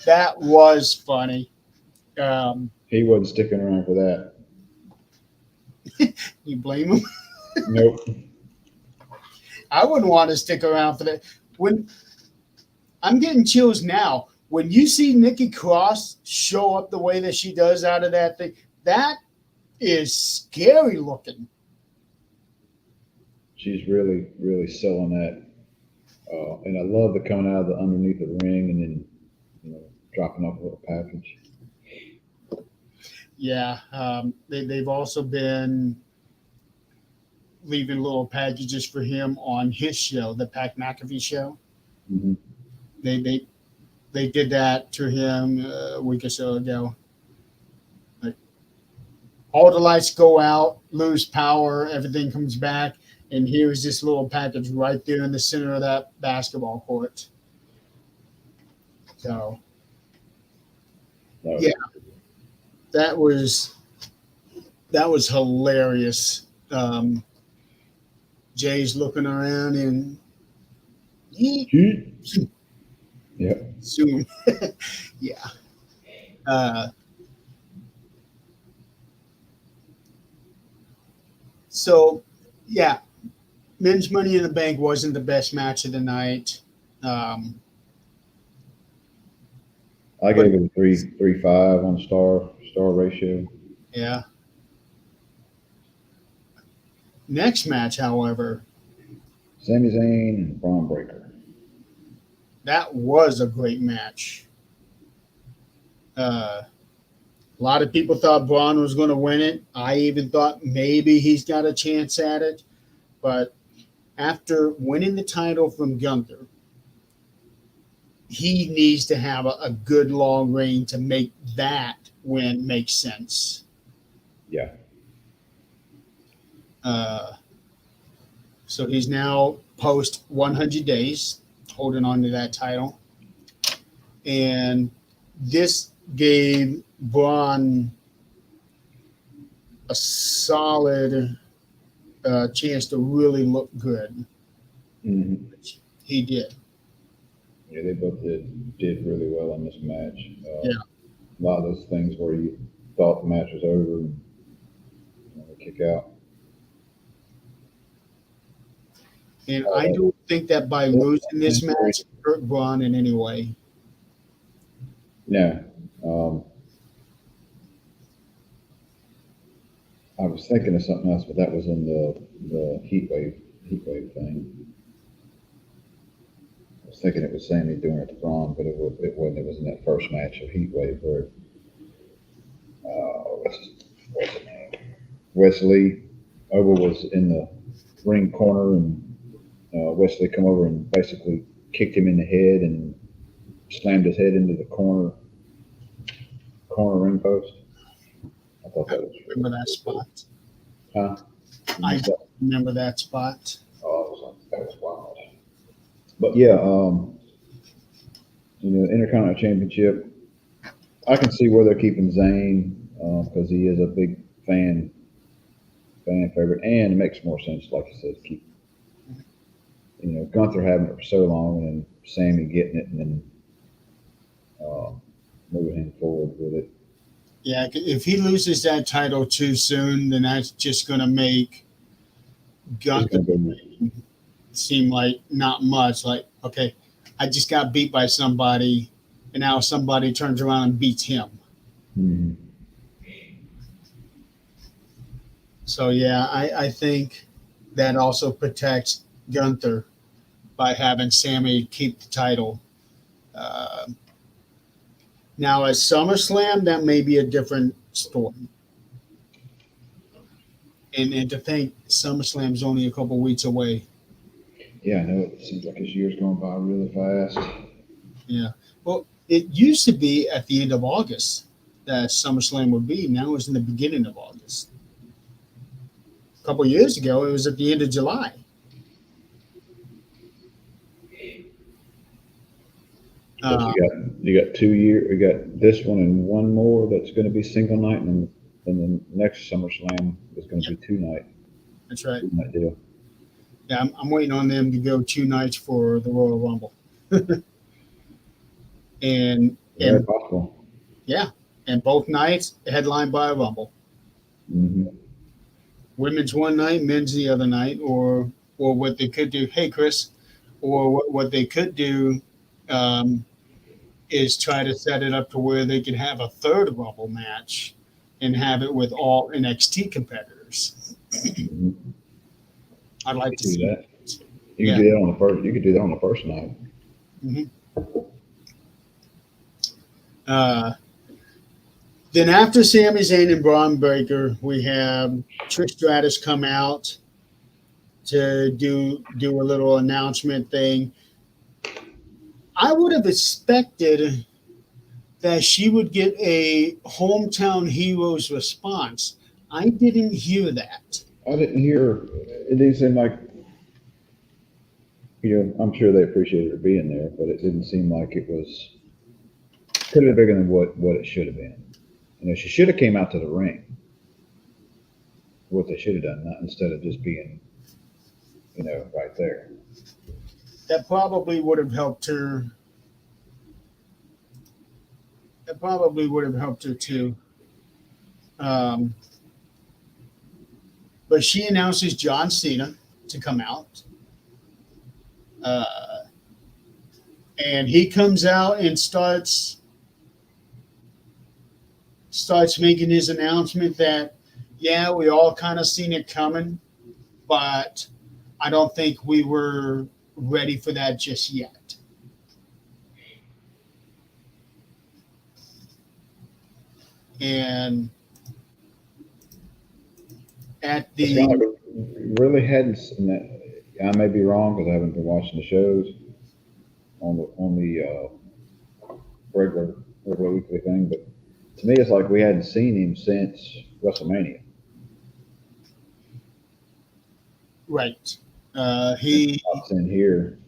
Speaker 2: That was funny.
Speaker 1: He wasn't sticking around for that.
Speaker 2: You blame him?
Speaker 1: Nope.
Speaker 2: I wouldn't want to stick around for that. When I'm getting chills now, when you see Nikki Cross show up the way that she does out of that thing, that is scary looking.
Speaker 1: She's really, really selling that. And I love the coming out of the underneath the ring and then, dropping off a little package.
Speaker 2: Yeah. They've also been leaving little packages for him on his show, the Pat McAfee show.
Speaker 1: Mm-hmm.
Speaker 2: They did that to him a week or so ago. Like, all the lights go out, lose power, everything comes back, and here's this little package right there in the center of that basketball court. So, yeah, that was hilarious. Jay's looking around and
Speaker 1: yeah,
Speaker 2: soon, yeah. So, yeah, men's Money in the Bank wasn't the best match of the night.
Speaker 1: I gave it a 3.5 on star ratio.
Speaker 2: Yeah. Next match, however,
Speaker 1: Sami Zayn and Braun Breaker.
Speaker 2: That was a great match. A lot of people thought Braun was going to win it. I even thought maybe he's got a chance at it. But after winning the title from Gunther, he needs to have a good long reign to make that win make sense.
Speaker 1: Yeah.
Speaker 2: So he's now post 100 days holding on to that title. And this gave Braun a solid chance to really look good.
Speaker 1: Mm-hmm.
Speaker 2: He did.
Speaker 1: Yeah, they both did really well in this match.
Speaker 2: Yeah.
Speaker 1: A lot of those things where you thought the match was over and they kick out.
Speaker 2: And I don't think that by losing this match it hurt Braun in any way.
Speaker 1: No. I was thinking of something else, but that was in the Heatwave thing. I was thinking it was Sammy doing it to Braun, but it wasn't. It was in that first match of Heatwave where what's his name? Wesley Oval was in the ring corner, and Wesley come over and basically kicked him in the head and slammed his head into the corner ring post. I thought that was
Speaker 2: Remember that spot?
Speaker 1: huh?
Speaker 2: I remember that spot.
Speaker 1: Oh, that was wild. But yeah, Intercontinental Championship. I can see where they're keeping Zayn because he is a big fan favorite, and it makes more sense, like you said, keep Gunther having it for so long, and then Sammy getting it, and then moving him forward with it.
Speaker 2: Yeah, if he loses that title too soon, then that's just going to make Gunther seem like not much. Like, okay, I just got beat by somebody, and now somebody turns around and beats him.
Speaker 1: Mm-hmm.
Speaker 2: So, yeah, I think that also protects Gunther by having Sammy keep the title. Now, at SummerSlam, that may be a different story. And to think SummerSlam's only a couple weeks away.
Speaker 1: Yeah, I know. It seems like this year's going by really fast.
Speaker 2: Yeah. Well, it used to be at the end of August that SummerSlam would be. Now it's in the beginning of August. A couple years ago, it was at the end of July.
Speaker 1: You got 2 years. You got this one and one more that's going to be single night, and then the next SummerSlam is going to be 2 night.
Speaker 2: That's right.
Speaker 1: 2 night deal.
Speaker 2: Yeah, I'm waiting on them to go 2 nights for the Royal Rumble. and
Speaker 1: possible.
Speaker 2: Yeah, and both nights headlined by a Rumble.
Speaker 1: Mm-hmm.
Speaker 2: Women's one night, men's the other night, or what they could do. Hey, Chris, or what they could do. Is try to set it up to where they can have a third Rumble match and have it with all NXT competitors.
Speaker 1: Mm-hmm.
Speaker 2: I'd like to see
Speaker 1: that. You could do that on the first. You could do that on the first night.
Speaker 2: Mm-hmm. Then after Sami Zayn and Braun Breaker, we have Trish Stratus come out to do a little announcement thing. I would have expected that she would get a Hometown Heroes response. I didn't hear that.
Speaker 1: I didn't hear. It didn't seem like. I'm sure they appreciated her being there, but it didn't seem like it was. Could have been bigger than what it should have been. She should have came out to the ring. What they should have done, not instead of just being, right there.
Speaker 2: That probably would have helped her. That probably would have helped her too. But she announces John Cena to come out. And he comes out and starts making his announcement that, yeah, we all kind of seen it coming, but I don't think we were ready for that just yet. And at the
Speaker 1: really hadn't. I may be wrong because I haven't been watching the shows on the regular weekly thing, but to me, it's like we hadn't seen him since WrestleMania.
Speaker 2: Right. He
Speaker 1: pops in here.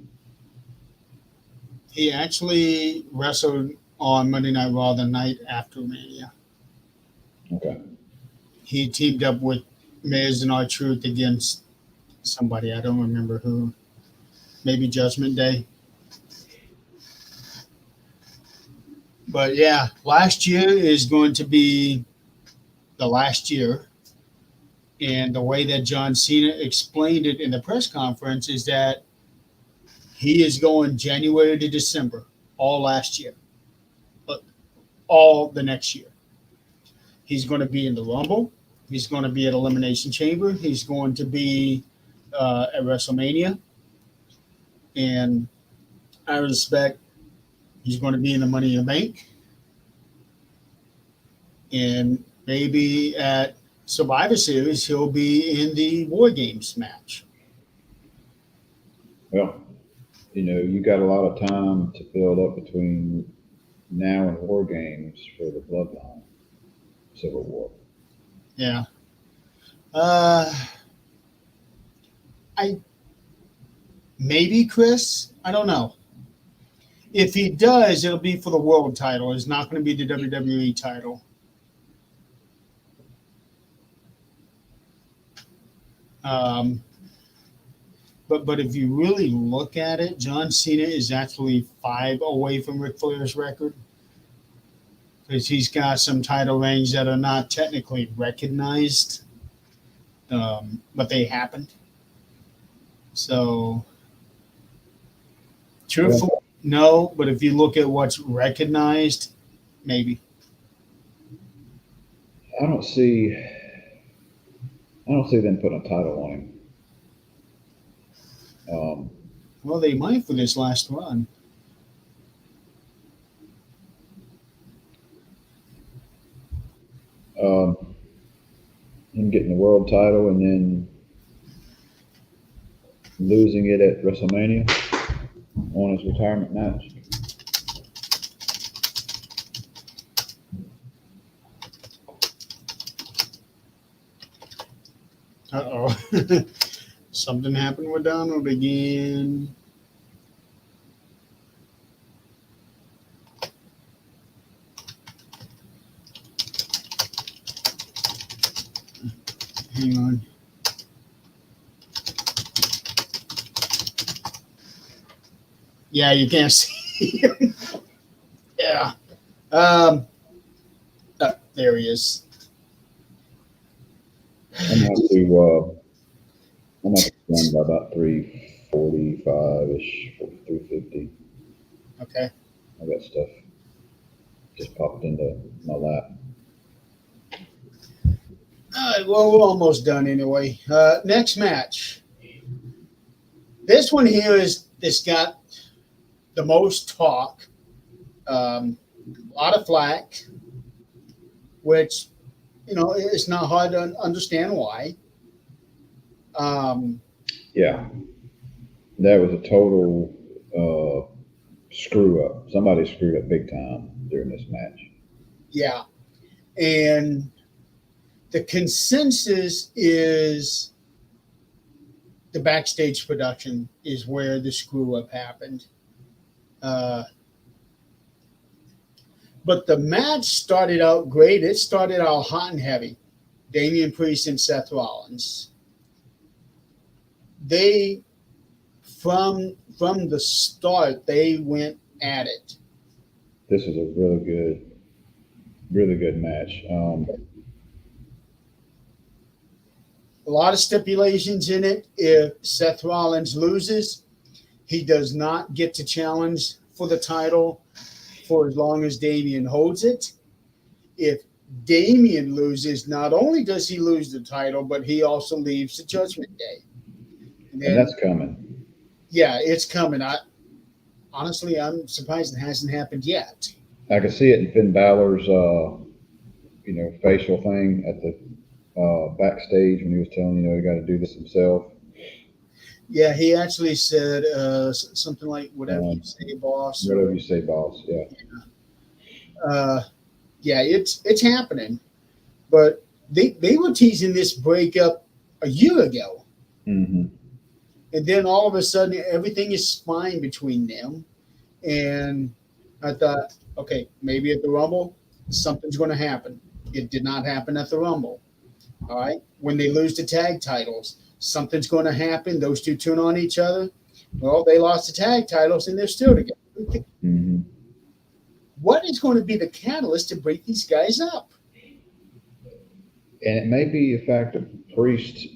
Speaker 2: He actually wrestled on Monday Night Raw the night after Mania.
Speaker 1: Okay.
Speaker 2: He teamed up with Miz and R-Truth against somebody. I don't remember who. maybe Judgment Day. But yeah, last year is going to be the last year. And the way that John Cena explained it in the press conference is that he is going January to December, all last year, but all the next year. He's going to be in the Rumble. He's going to be at Elimination Chamber. He's going to be at WrestleMania. And I respect he's going to be in the Money in the Bank. And maybe at Survivor Series, he'll be in the War Games match.
Speaker 1: Well, you got a lot of time to build up between now and War Games for the Bloodline Civil War.
Speaker 2: Yeah. Maybe Chris. I don't know. If he does, it'll be for the world title. It's not going to be the WWE title. But if you really look at it, John Cena is actually 5 away from Ric Flair's record, because he's got some title reigns that are not technically recognized, but they happened. So, truthfully, no. But if you look at what's recognized, maybe.
Speaker 1: I don't see them putting a title on him.
Speaker 2: Well, they might for this last run.
Speaker 1: Him getting the world title and then losing it at WrestleMania on his retirement match.
Speaker 2: Uh-oh. Something happened with Donald again. Hang on. Yeah, you can't see him. Yeah. There he is.
Speaker 1: I'm going to run by about 345-ish, 350.
Speaker 2: Okay.
Speaker 1: All that stuff just popped into my lap.
Speaker 2: All right, well, we're almost done anyway. Next match. This one here it's got the most talk, a lot of flack, which, it's not hard to understand why.
Speaker 1: Yeah, that was a total screw up. Somebody screwed up big time during this match.
Speaker 2: Yeah, and the consensus is the backstage production is where the screw up happened. But the match started out great. It started out hot and heavy. Damian Priest and Seth Rollins. They, from the start, they went at it.
Speaker 1: This is a really good match.
Speaker 2: A lot of stipulations in it. If Seth Rollins loses, he does not get to challenge for the title for as long as Damian holds it. If Damian loses, not only does he lose the title, but he also leaves the Judgment Day.
Speaker 1: And that's coming.
Speaker 2: Yeah, it's coming. Honestly, I'm surprised it hasn't happened yet.
Speaker 1: I can see it in Finn Balor's, facial thing at the backstage when he was telling, he got to do this himself.
Speaker 2: Yeah, he actually said something like, whatever you say, boss.
Speaker 1: Whatever you say, boss, yeah.
Speaker 2: Yeah, it's happening. But they were teasing this breakup a year ago.
Speaker 1: Mm-hmm.
Speaker 2: And then all of a sudden, everything is fine between them. And I thought, okay, maybe at the Rumble, something's going to happen. It did not happen at the Rumble. All right? When they lose the tag titles, something's going to happen. Those two turn on each other. Well, they lost the tag titles and they're still together.
Speaker 1: Mm-hmm.
Speaker 2: What is going to be the catalyst to break these guys up?
Speaker 1: And it may be a fact of Priest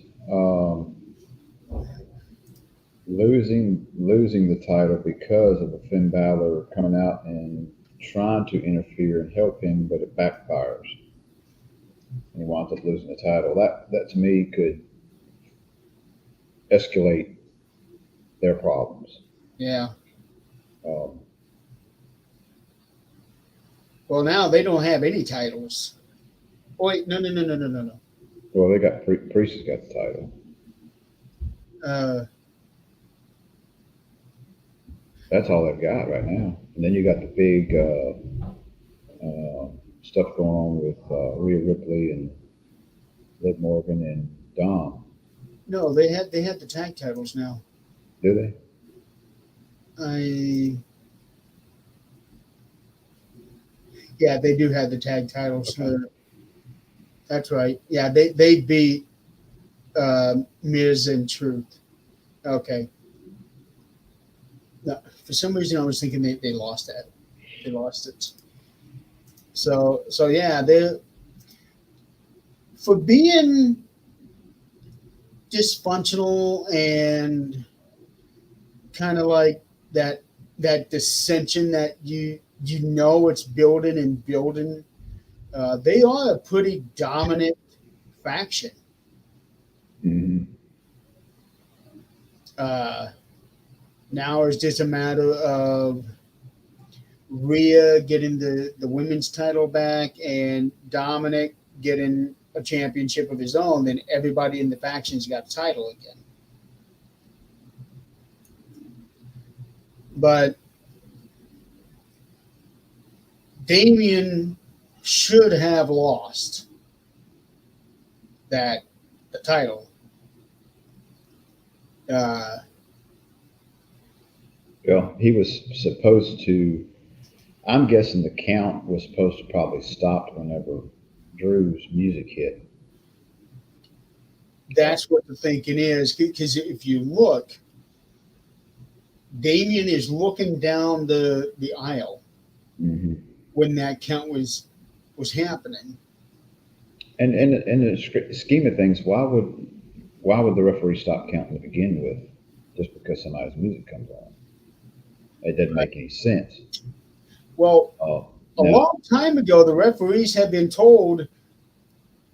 Speaker 1: losing the title because of the Finn Balor coming out and trying to interfere and help him, but it backfires. And he winds up losing the title. That to me could escalate their problems.
Speaker 2: Yeah.
Speaker 1: Um,
Speaker 2: Well, now they don't have any titles. Oh, wait, no.
Speaker 1: well, they got Priest has got the title. That's all they've got right now. And then you got the big stuff going on with Rhea Ripley and Liv Morgan and Dom.
Speaker 2: No, they had the tag titles now.
Speaker 1: Do they?
Speaker 2: Yeah, they do have the tag titles.
Speaker 1: Okay.
Speaker 2: That's right. Yeah, they beat Miz and Truth. Okay. No, for some reason I was thinking they lost that. They lost it. So yeah, they're for being dysfunctional and kind of like that dissension that you know it's building and building. They are a pretty dominant faction.
Speaker 1: Mm-hmm.
Speaker 2: Now it's just a matter of Rhea getting the women's title back and Dominic getting a championship of his own. Then everybody in the faction's got a title again. But Damian should have lost the title.
Speaker 1: Well, he was supposed to. I'm guessing the count was supposed to probably stop whenever Drew's music hit.
Speaker 2: That's what the thinking is, because if you look, Damian is looking down the aisle
Speaker 1: Mm-hmm.
Speaker 2: when that count was happening.
Speaker 1: And in the scheme of things, why would the referee stop counting to begin with, just because somebody's music comes on? It doesn't make any sense.
Speaker 2: Well, a long time ago, the referees have been told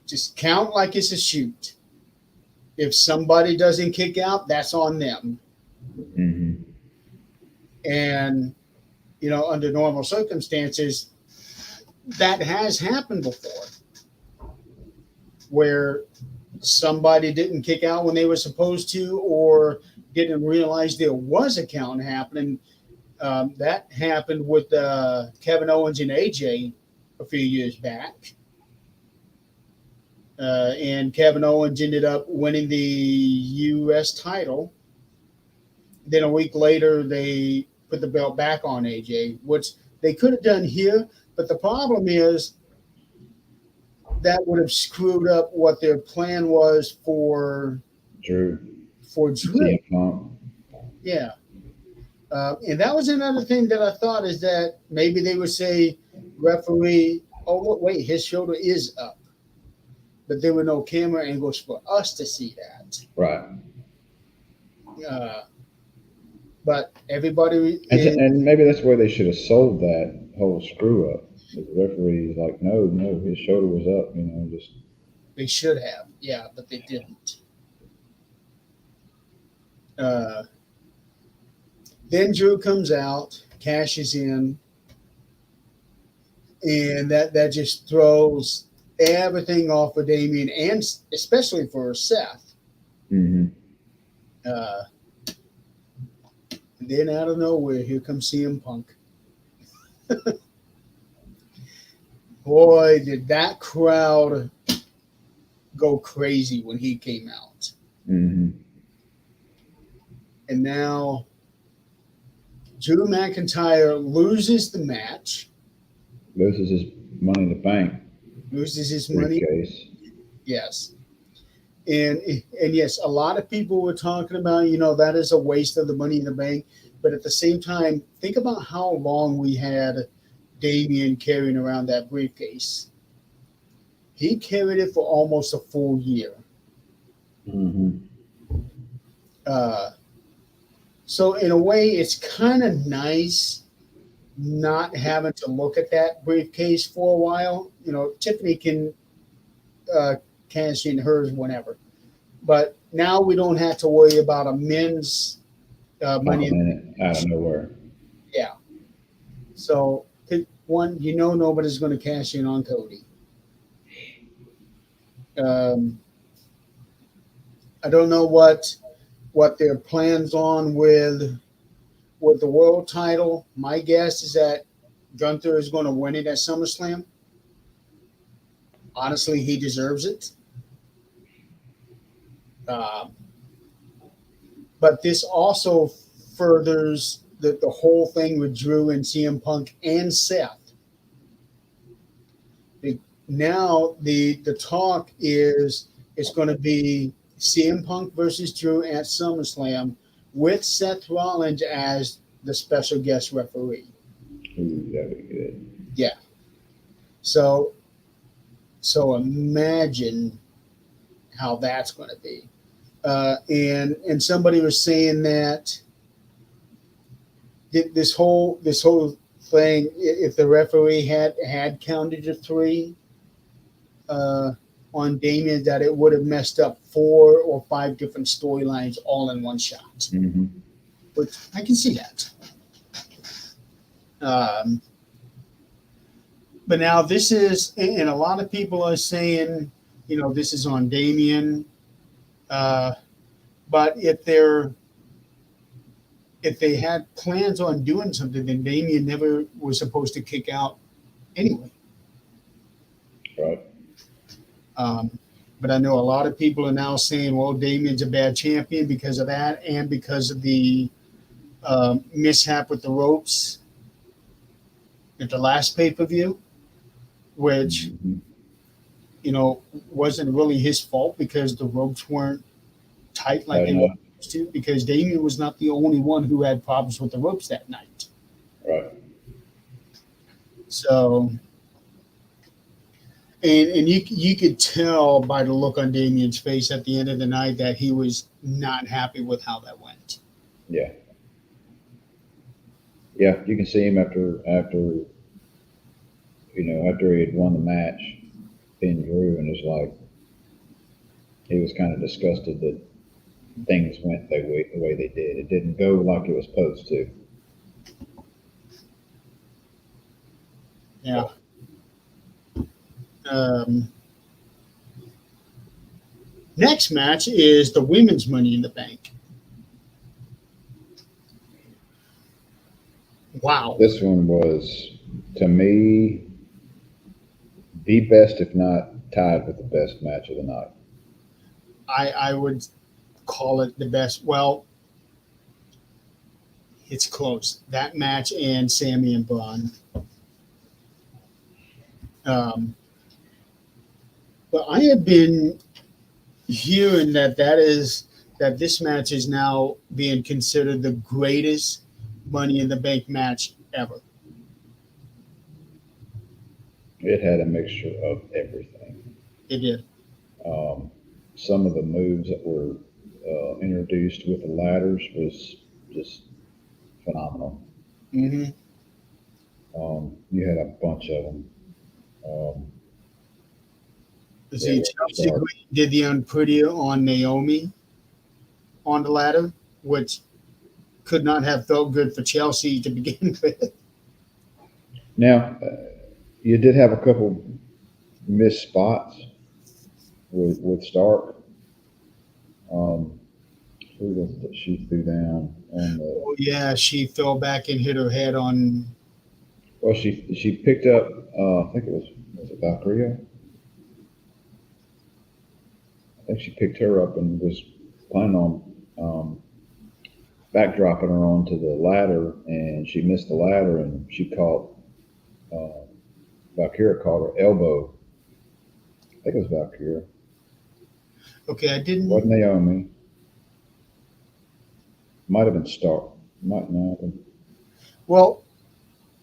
Speaker 2: just count like it's a shoot. If somebody doesn't kick out, that's on them.
Speaker 1: Mm-hmm.
Speaker 2: And under normal circumstances, that has happened before, where somebody didn't kick out when they were supposed to, or didn't realize there was a count happening. That happened with Kevin Owens and AJ a few years back. And Kevin Owens ended up winning the U.S. title. Then a week later, they put the belt back on AJ, which they could have done here. But the problem is that would have screwed up what their plan was for Drew. Yeah. And that was another thing that I thought, is that maybe they would say, referee, oh, wait, his shoulder is up. But there were no camera angles for us to see that.
Speaker 1: Right.
Speaker 2: But everybody...
Speaker 1: And maybe that's where they should have sold that whole screw up. The referee is like, no, his shoulder was up, just...
Speaker 2: They should have, yeah, but they didn't. Then Drew comes out, cashes in, and that just throws everything off of Damian, and especially for Seth.
Speaker 1: Mm-hmm.
Speaker 2: And then out of nowhere, here comes CM Punk. Boy, did that crowd go crazy when he came out.
Speaker 1: Mm-hmm.
Speaker 2: And now Drew McIntyre loses the match.
Speaker 1: Loses his Money in the Bank.
Speaker 2: Loses his money.
Speaker 1: Case.
Speaker 2: Yes. and yes, a lot of people were talking about, that is a waste of the money in the bank. But at the same time, think about how long we had Damien carrying around that briefcase. He carried it for almost a full year.
Speaker 1: Mm-hmm.
Speaker 2: Uh, so in a way, it's kind of nice not having to look at that briefcase for a while. Tiffany can uh, cash in hers whenever, but now we don't have to worry about a men's money.
Speaker 1: Popping in it out of nowhere.
Speaker 2: Yeah. So one, nobody's going to cash in on Cody. Um, I don't know what their plans on with the world title. My guess is that Gunther is going to win it at SummerSlam. Honestly, he deserves it. Um, but this also furthers the whole thing with Drew and CM Punk and Seth. Now the talk is it's going to be CM Punk versus Drew at SummerSlam with Seth Rollins as the special guest referee.
Speaker 1: Ooh, that'd be good.
Speaker 2: Yeah. So imagine how that's going to be. And somebody was saying that this whole thing, if the referee had counted to three on Damien, that it would have messed up 4 or 5 different storylines all in one shot.
Speaker 1: Mm-hmm.
Speaker 2: But I can see that. But now this is, and a lot of people are saying, this is on Damien. But if they had plans on doing something, then Damien never was supposed to kick out anyway.
Speaker 1: Right.
Speaker 2: But I know a lot of people are now saying, well, Damien's a bad champion because of that and because of the mishap with the ropes at the last pay-per-view, which, wasn't really his fault because the ropes weren't tight like they were supposed to, because Damien was not the only one who had problems with the ropes that night.
Speaker 1: Right.
Speaker 2: So, and you could tell by the look on Damien's face at the end of the night that he was not happy with how that went.
Speaker 1: Yeah. Yeah, you can see him after he had won the match, pinned Drew, and it's like he was kind of disgusted that things went the way they did. It didn't go like it was supposed to.
Speaker 2: Yeah. Next match is the women's Money in the Bank. Wow.
Speaker 1: This one was, to me, the best, if not tied with the best match of the night.
Speaker 2: I would call it the best. Well, it's close. That match and Sammy and Braun. But I have been hearing that this match is now being considered the greatest Money in the Bank match ever.
Speaker 1: It had a mixture of everything.
Speaker 2: It did.
Speaker 1: Some of the moves that were introduced with the ladders was just phenomenal.
Speaker 2: Mm-hmm.
Speaker 1: You had a bunch of them.
Speaker 2: See, Chelsea Green did the unpretty on Naomi on the ladder, which could not have felt good for Chelsea to begin with.
Speaker 1: Now, you did have a couple missed spots with Stark. Who was it that she threw down on the?
Speaker 2: Oh, yeah, she fell back and hit her head on.
Speaker 1: Well, she picked up. I think was it Valkyria? I think she picked her up and was planning on backdropping her onto the ladder, and she missed the ladder, and she caught. Valkyria caught her elbow. I think it was Valkyria.
Speaker 2: Okay, I didn't.
Speaker 1: Wasn't Naomi. Might have been Stark. Might not have.
Speaker 2: Well,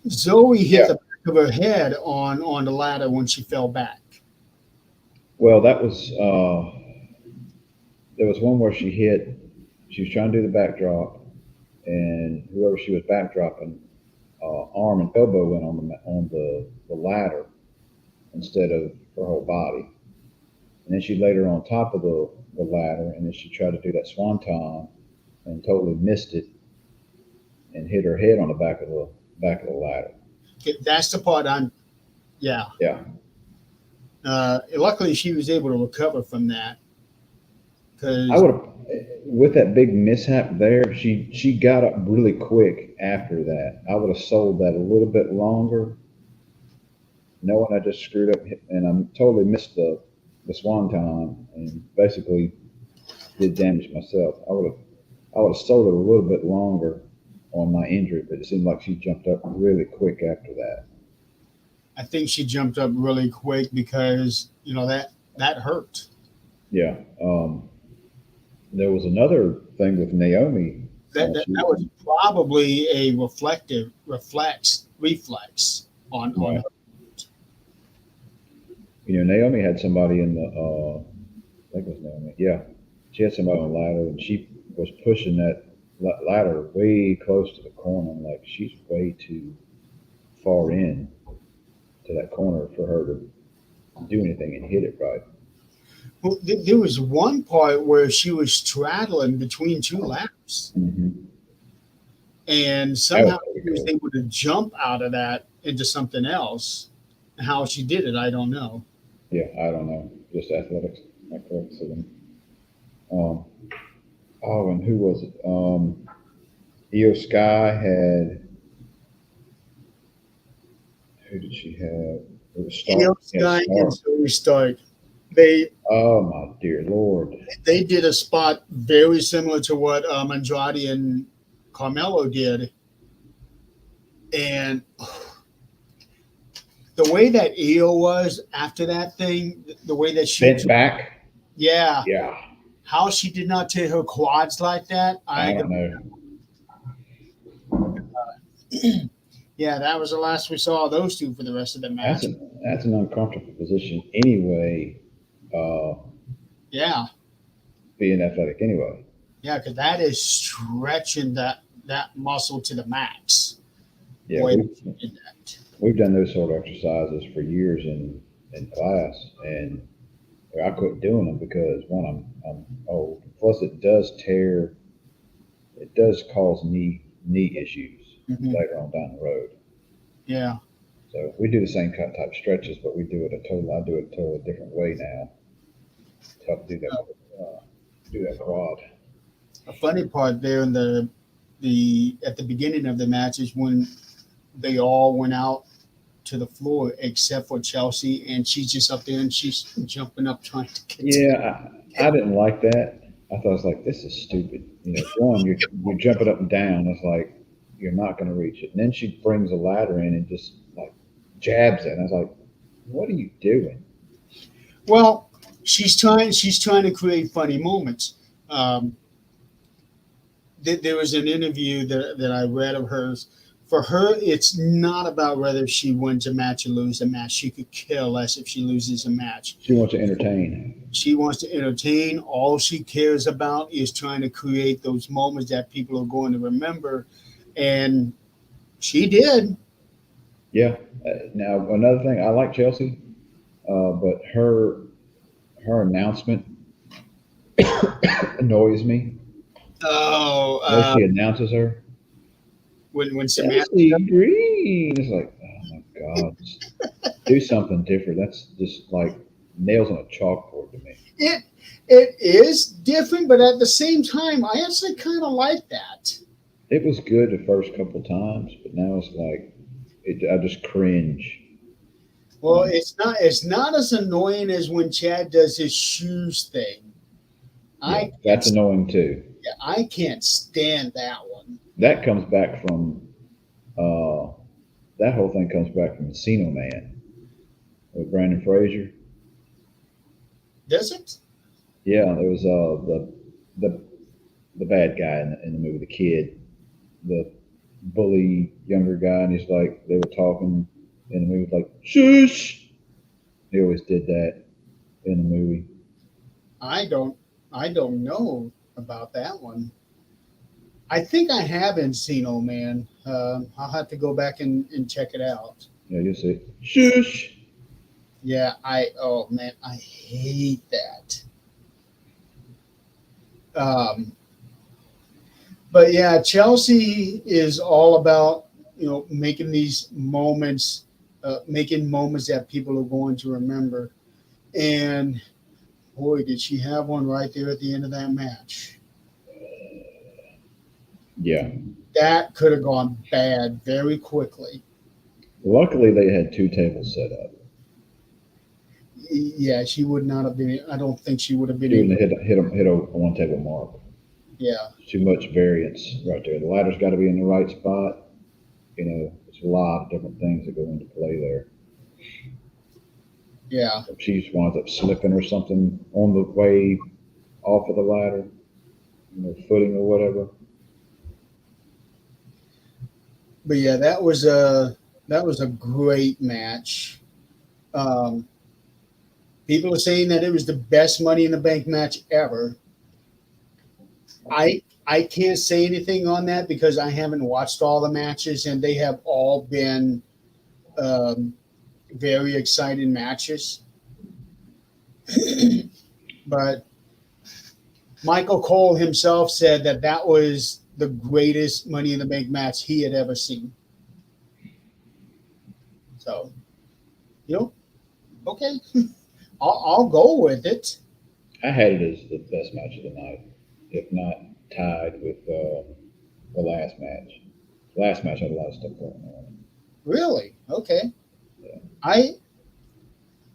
Speaker 2: Zoe hit
Speaker 1: Yeah.
Speaker 2: the back of her head on the ladder when she fell back.
Speaker 1: Well, that was there was one where she hit. She was trying to do the backdrop, and whoever she was backdropping, arm and elbow went on the ladder instead of her whole body. And then she laid her on top of the ladder, and then she tried to do that swanton and totally missed it and hit her head on the back of the ladder.
Speaker 2: Okay, that's the part I'm. Yeah.
Speaker 1: Yeah,
Speaker 2: Luckily, she was able to recover from that
Speaker 1: I
Speaker 2: because
Speaker 1: would have with that big mishap there. She got up really quick after that. I would have sold that a little bit longer, knowing I just screwed up and I totally missed the swanton and basically did damage myself. I would have sold it a little bit longer on my injury, but it seemed like she jumped up really quick after that.
Speaker 2: I think she jumped up really quick because that hurt.
Speaker 1: Yeah. There was another thing with Naomi.
Speaker 2: That was probably a reflex on
Speaker 1: Right.
Speaker 2: her.
Speaker 1: Naomi had somebody in the. I think it was Naomi. Yeah, she had somebody on the ladder, and she was pushing that ladder way close to the corner. I'm like, she's way too far in to that corner for her to do anything and hit it right.
Speaker 2: Well, there was one part where she was straddling between two ladders,
Speaker 1: Mm-hmm.
Speaker 2: and
Speaker 1: That was
Speaker 2: somehow
Speaker 1: pretty
Speaker 2: she was
Speaker 1: cool.
Speaker 2: able to jump out of that into something else. How she did it, I don't know.
Speaker 1: Yeah, I don't know, just athleticism. Um, oh, and who was it? Io Sky had. Who did she have? It was Stark.
Speaker 2: Io
Speaker 1: Yeah,
Speaker 2: Sky and
Speaker 1: Stark.
Speaker 2: Zoe Stark. They
Speaker 1: Oh my dear Lord.
Speaker 2: they did a spot very similar to what Andrade and Carmelo did, and the way that Io was after that thing, the way that she,
Speaker 1: Bent back.
Speaker 2: yeah,
Speaker 1: Yeah.
Speaker 2: how she did not tear her quads like that,
Speaker 1: I
Speaker 2: I
Speaker 1: don't
Speaker 2: don't.
Speaker 1: know.
Speaker 2: Yeah, that was the last we saw of those two for the rest of the
Speaker 1: That's
Speaker 2: match.
Speaker 1: an uncomfortable position anyway. Uh,
Speaker 2: Yeah,
Speaker 1: being athletic anyway.
Speaker 2: yeah, because that is stretching that muscle to the max. The
Speaker 1: Yeah,
Speaker 2: way
Speaker 1: we
Speaker 2: that she did that.
Speaker 1: we've done those sort of exercises for years in class, and I quit doing them because one, I'm old. Plus, it does cause knee issues
Speaker 2: Hmm.
Speaker 1: later on down the road.
Speaker 2: Yeah.
Speaker 1: So we do the same type stretches, but I do it a totally different way now to help do that quad.
Speaker 2: A funny part there in the at the beginning of the match is when they all went out to the floor except for Chelsea, and she's just up there and she's jumping up trying to get to.
Speaker 1: Yeah, I didn't like that. I thought, I was like, this is stupid. One, you're jumping up and down. It's like you're not going to reach it. And then she brings a ladder in and just like jabs it. And I was like, what are you doing?
Speaker 2: Well, she's trying to create funny moments. Um, there was an interview that I read of hers. For her, it's not about whether she wins a match or loses a match. She could care less if she loses a match.
Speaker 1: She wants to entertain.
Speaker 2: She wants to entertain. All she cares about is trying to create those moments that people are going to remember. And she did.
Speaker 1: Yeah. Now another thing, I like Chelsea, but her announcement annoys me.
Speaker 2: Oh,
Speaker 1: The way she announces her,
Speaker 2: when Samantha.
Speaker 1: Chelsea Green. It's like, oh my god, just do something different. That's just like nails on a chalkboard to me.
Speaker 2: It it is different, but at the same time, I actually kind of like that.
Speaker 1: It was good the first couple times, but now it's like I just cringe.
Speaker 2: Well, it's not as annoying as when Chad does his shoes thing.
Speaker 1: Yeah,
Speaker 2: I can't
Speaker 1: that's annoying too.
Speaker 2: I can't stand that one.
Speaker 1: That comes back from uh, that whole thing comes back from Encino Man with Brandon Fraser.
Speaker 2: Does it?
Speaker 1: Yeah, there was the the bad guy in the movie, the kid, the bully younger guy, and he's like they were talking in the movie like shush. He always did that in the movie.
Speaker 2: I don't I don't know about that one. I think I have Encino Man. I'll have to go back and check it out.
Speaker 1: Yeah, you say shush.
Speaker 2: Yeah, I oh man, I hate that. Um, but yeah, Chelsea is all about making these moments, making moments that people are going to remember. And boy, did she have one right there at the end of that match.
Speaker 1: Yeah.
Speaker 2: That could have gone bad very quickly.
Speaker 1: Luckily, they had two tables set up.
Speaker 2: Yeah, she would not have been. I don't think she would have been
Speaker 1: She
Speaker 2: able.
Speaker 1: wouldn't have hit a one table mark.
Speaker 2: Yeah,
Speaker 1: Too much variance right there. The ladder's got to be in the right spot. There's a lot of different things that go into play there.
Speaker 2: yeah.
Speaker 1: If she winds up slipping or something on the way off of the ladder, footing or whatever.
Speaker 2: But yeah, that was a great match. Um, People are saying that it was the best Money in the Bank match ever. I can't say anything on that because I haven't watched all the matches, and they have all been um, very exciting matches. But Michael Cole himself said that that was the greatest Money in the Bank match he had ever seen. So, you know, okay, I'll go with it.
Speaker 1: I had it as the best match of the night, if not tied with the last match. The last match had a lot of stuff going on.
Speaker 2: Really? Okay.
Speaker 1: Yeah.
Speaker 2: I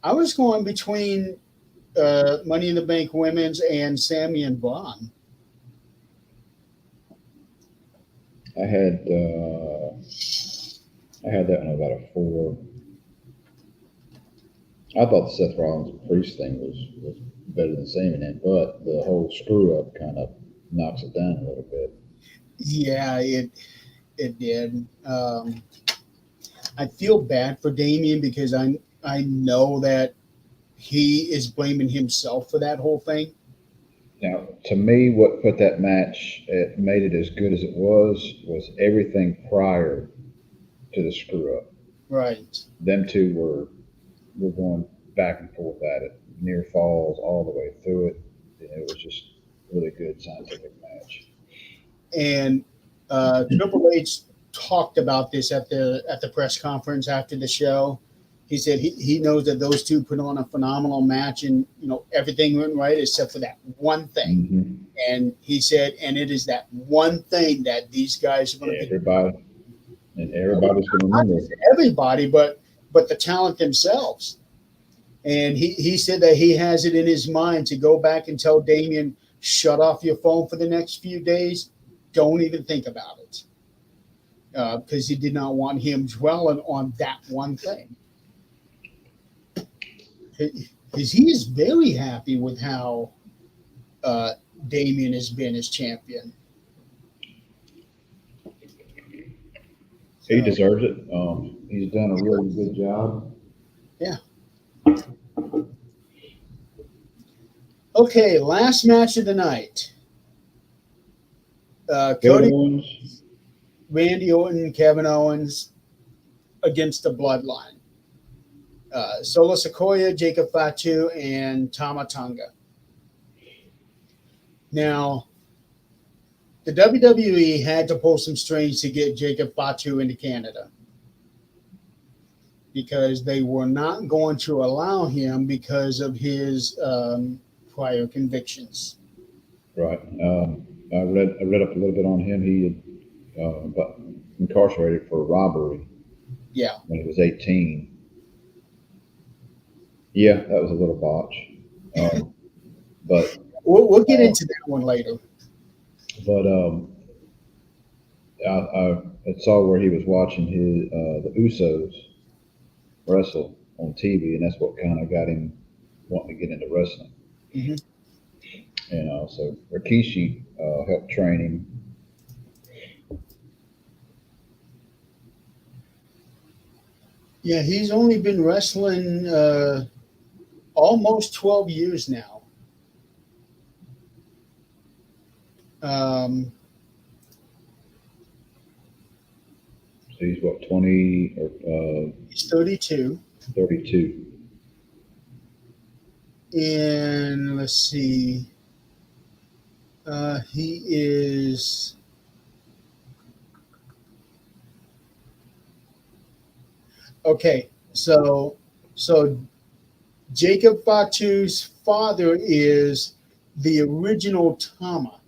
Speaker 2: I was going between Money in the Bank Women's and Sammy and Braun.
Speaker 1: I had I had that one about a four. I thought the Seth Rollins and Priest thing was better than Sami Zayn, but the whole screw up kind of knocks it down a little bit.
Speaker 2: Yeah, it did. I feel bad for Damien because I know that he is blaming himself for that whole thing.
Speaker 1: Now, to me, what put that match, it made it as good as it was everything prior to the screw up.
Speaker 2: Right.
Speaker 1: Them two were going back and forth at it, near falls all the way through it. It was just really good scientific match.
Speaker 2: And Triple H talked about this at the press conference after the show. He said he knows that those two put on a phenomenal match, and everything went right except for that one thing.
Speaker 1: Mm-hmm.
Speaker 2: And he said, and it is that one thing that these guys are going to be.
Speaker 1: Everybody's going to
Speaker 2: Not
Speaker 1: remember.
Speaker 2: just everybody, but the talent themselves. And he said that he has it in his mind to go back and tell Damien, shut off your phone for the next few days. Don't even think about it. Because he did not want him dwelling on that one thing. Because he is very happy with how Damien has been as champion.
Speaker 1: He deserves it. He's done a really good job.
Speaker 2: Yeah. Okay, last match of the night. Randy Orton, Kevin Owens against the Bloodline. Solo Sikoa, Jacob Fatu, and Tama Tonga. Now, the WWE had to pull some strings to get Jacob Fatu into Canada because they were not going to allow him because of his prior convictions.
Speaker 1: Right. I read up a little bit on him. He had got incarcerated for robbery.
Speaker 2: Yeah.
Speaker 1: When he was 18. Yeah, that was a little botch. But
Speaker 2: we'll get into that one later.
Speaker 1: But I saw where he was watching the Usos wrestle on TV, and that's what kind of got him wanting to get into wrestling.
Speaker 2: Mm-hmm.
Speaker 1: So Rikishi helped train him.
Speaker 2: Yeah, he's only been wrestling almost 12 years now. Um,
Speaker 1: So he's what, 20 or
Speaker 2: he's 32.
Speaker 1: 32?
Speaker 2: And let's see. He is. Okay, so Jacob Fatu's father is the original Tama.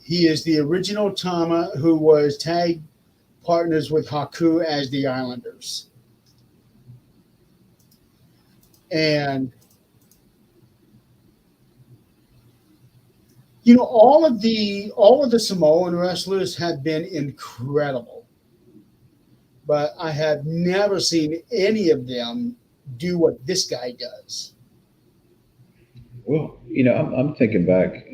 Speaker 2: He is the original Tama who was tag partners with Haku as the Islanders. And all of the Samoan wrestlers have been incredible. But I have never seen any of them do what this guy does.
Speaker 1: Well, I'm thinking back,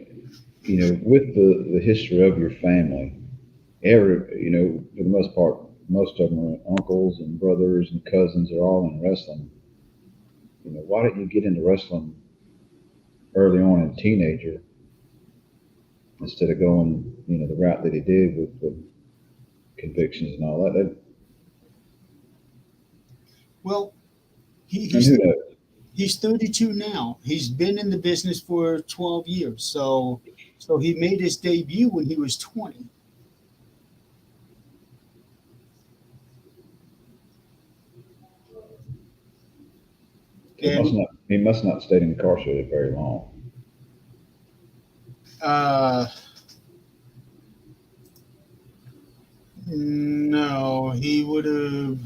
Speaker 1: with the history of your family, for the most part, most of them are uncles and brothers and cousins are all in wrestling. Why didn't you get into wrestling early on in teenager instead of going, the route that he did with convictions and all that?
Speaker 2: Well,
Speaker 1: And
Speaker 2: he's
Speaker 1: who knows?
Speaker 2: he's 32 now. He's been in the business for 12 years. So he made his debut when he was 20.
Speaker 1: He must
Speaker 2: And
Speaker 1: not. He must not stayed incarcerated very long.
Speaker 2: uh, no, he would have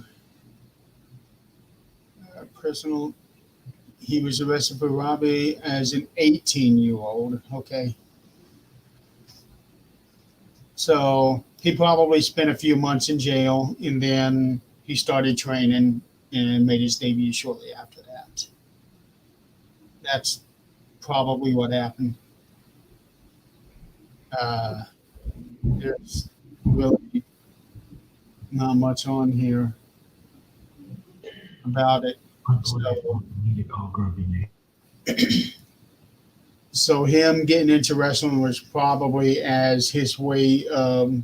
Speaker 2: personal. He was arrested for robbery as an 18-year-old. Okay. So he probably spent a few months in jail and then he started training and made his debut shortly after that. That's probably what happened. Uh, there's really not much on here about it. So him getting into wrestling was probably as his way of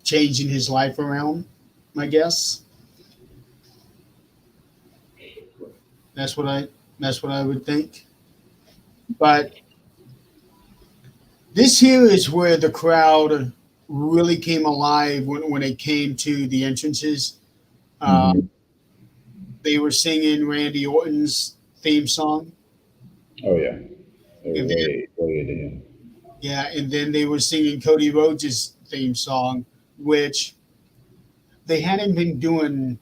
Speaker 2: changing his life around, I guess. That's what I would think. But this here is where the crowd really came alive when it came to the entrances. Uh,
Speaker 1: Hmm.
Speaker 2: they were singing Randy Orton's theme song,
Speaker 1: Oh yeah, they were
Speaker 2: and then
Speaker 1: way into him.
Speaker 2: yeah, and then they were singing Cody Rhodes' theme song, which they hadn't been doing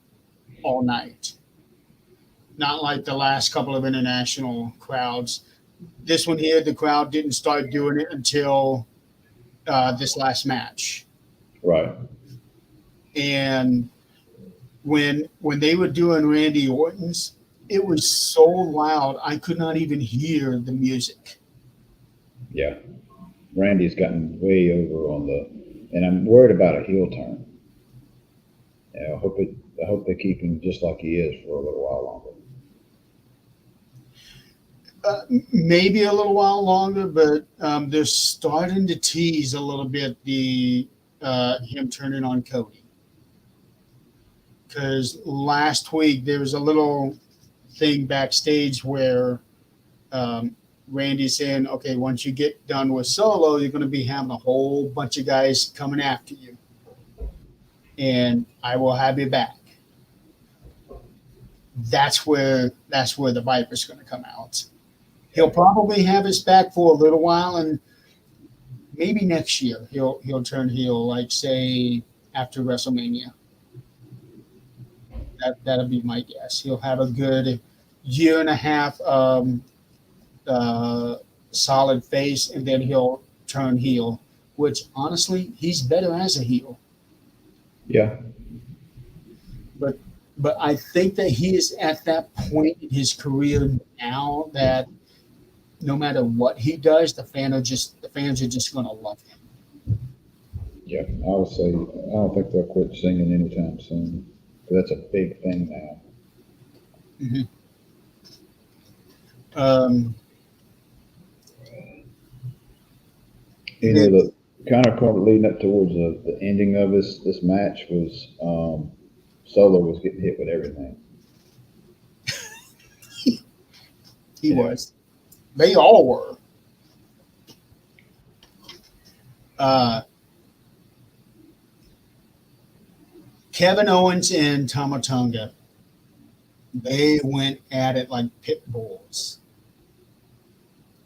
Speaker 2: all night. Not like the last couple of international crowds. This one here, the crowd didn't start doing it until this last match.
Speaker 1: Right.
Speaker 2: And when they were doing Randy Orton's, it was so loud I could not even hear the music.
Speaker 1: Yeah. Randy's gotten way over on and I'm worried about a heel turn. Yeah, I hope they keep him just like he is for a little while longer.
Speaker 2: Maybe a little while longer, but they're starting to tease a little bit the him turning on Cody. Because last week there was a little thing backstage where Randy's saying, "Okay, once you get done with Solo, you're going to be having a whole bunch of guys coming after you, and I will have you back." That's where the Viper's going to come out. He'll probably have his back for a little while, and maybe next year he'll turn heel, like say after WrestleMania. That'll be my guess. He'll have a good year and a half uh, solid face, and then he'll turn heel. Which honestly, he's better as a heel.
Speaker 1: Yeah.
Speaker 2: But But I think that he is at that point in his career now that no matter what he does, the fans are just going to love him.
Speaker 1: Yeah, I would say I don't think they'll quit singing anytime soon. 'Cause that's a big thing now.
Speaker 2: Mhm. Um,
Speaker 1: You know,
Speaker 2: then,
Speaker 1: the kind of leading up towards the ending of this match was Solo was getting hit with everything.
Speaker 2: he
Speaker 1: Yeah,
Speaker 2: was. They all were. Uh, Kevin Owens and Tamatonga, they went at it like pit bulls.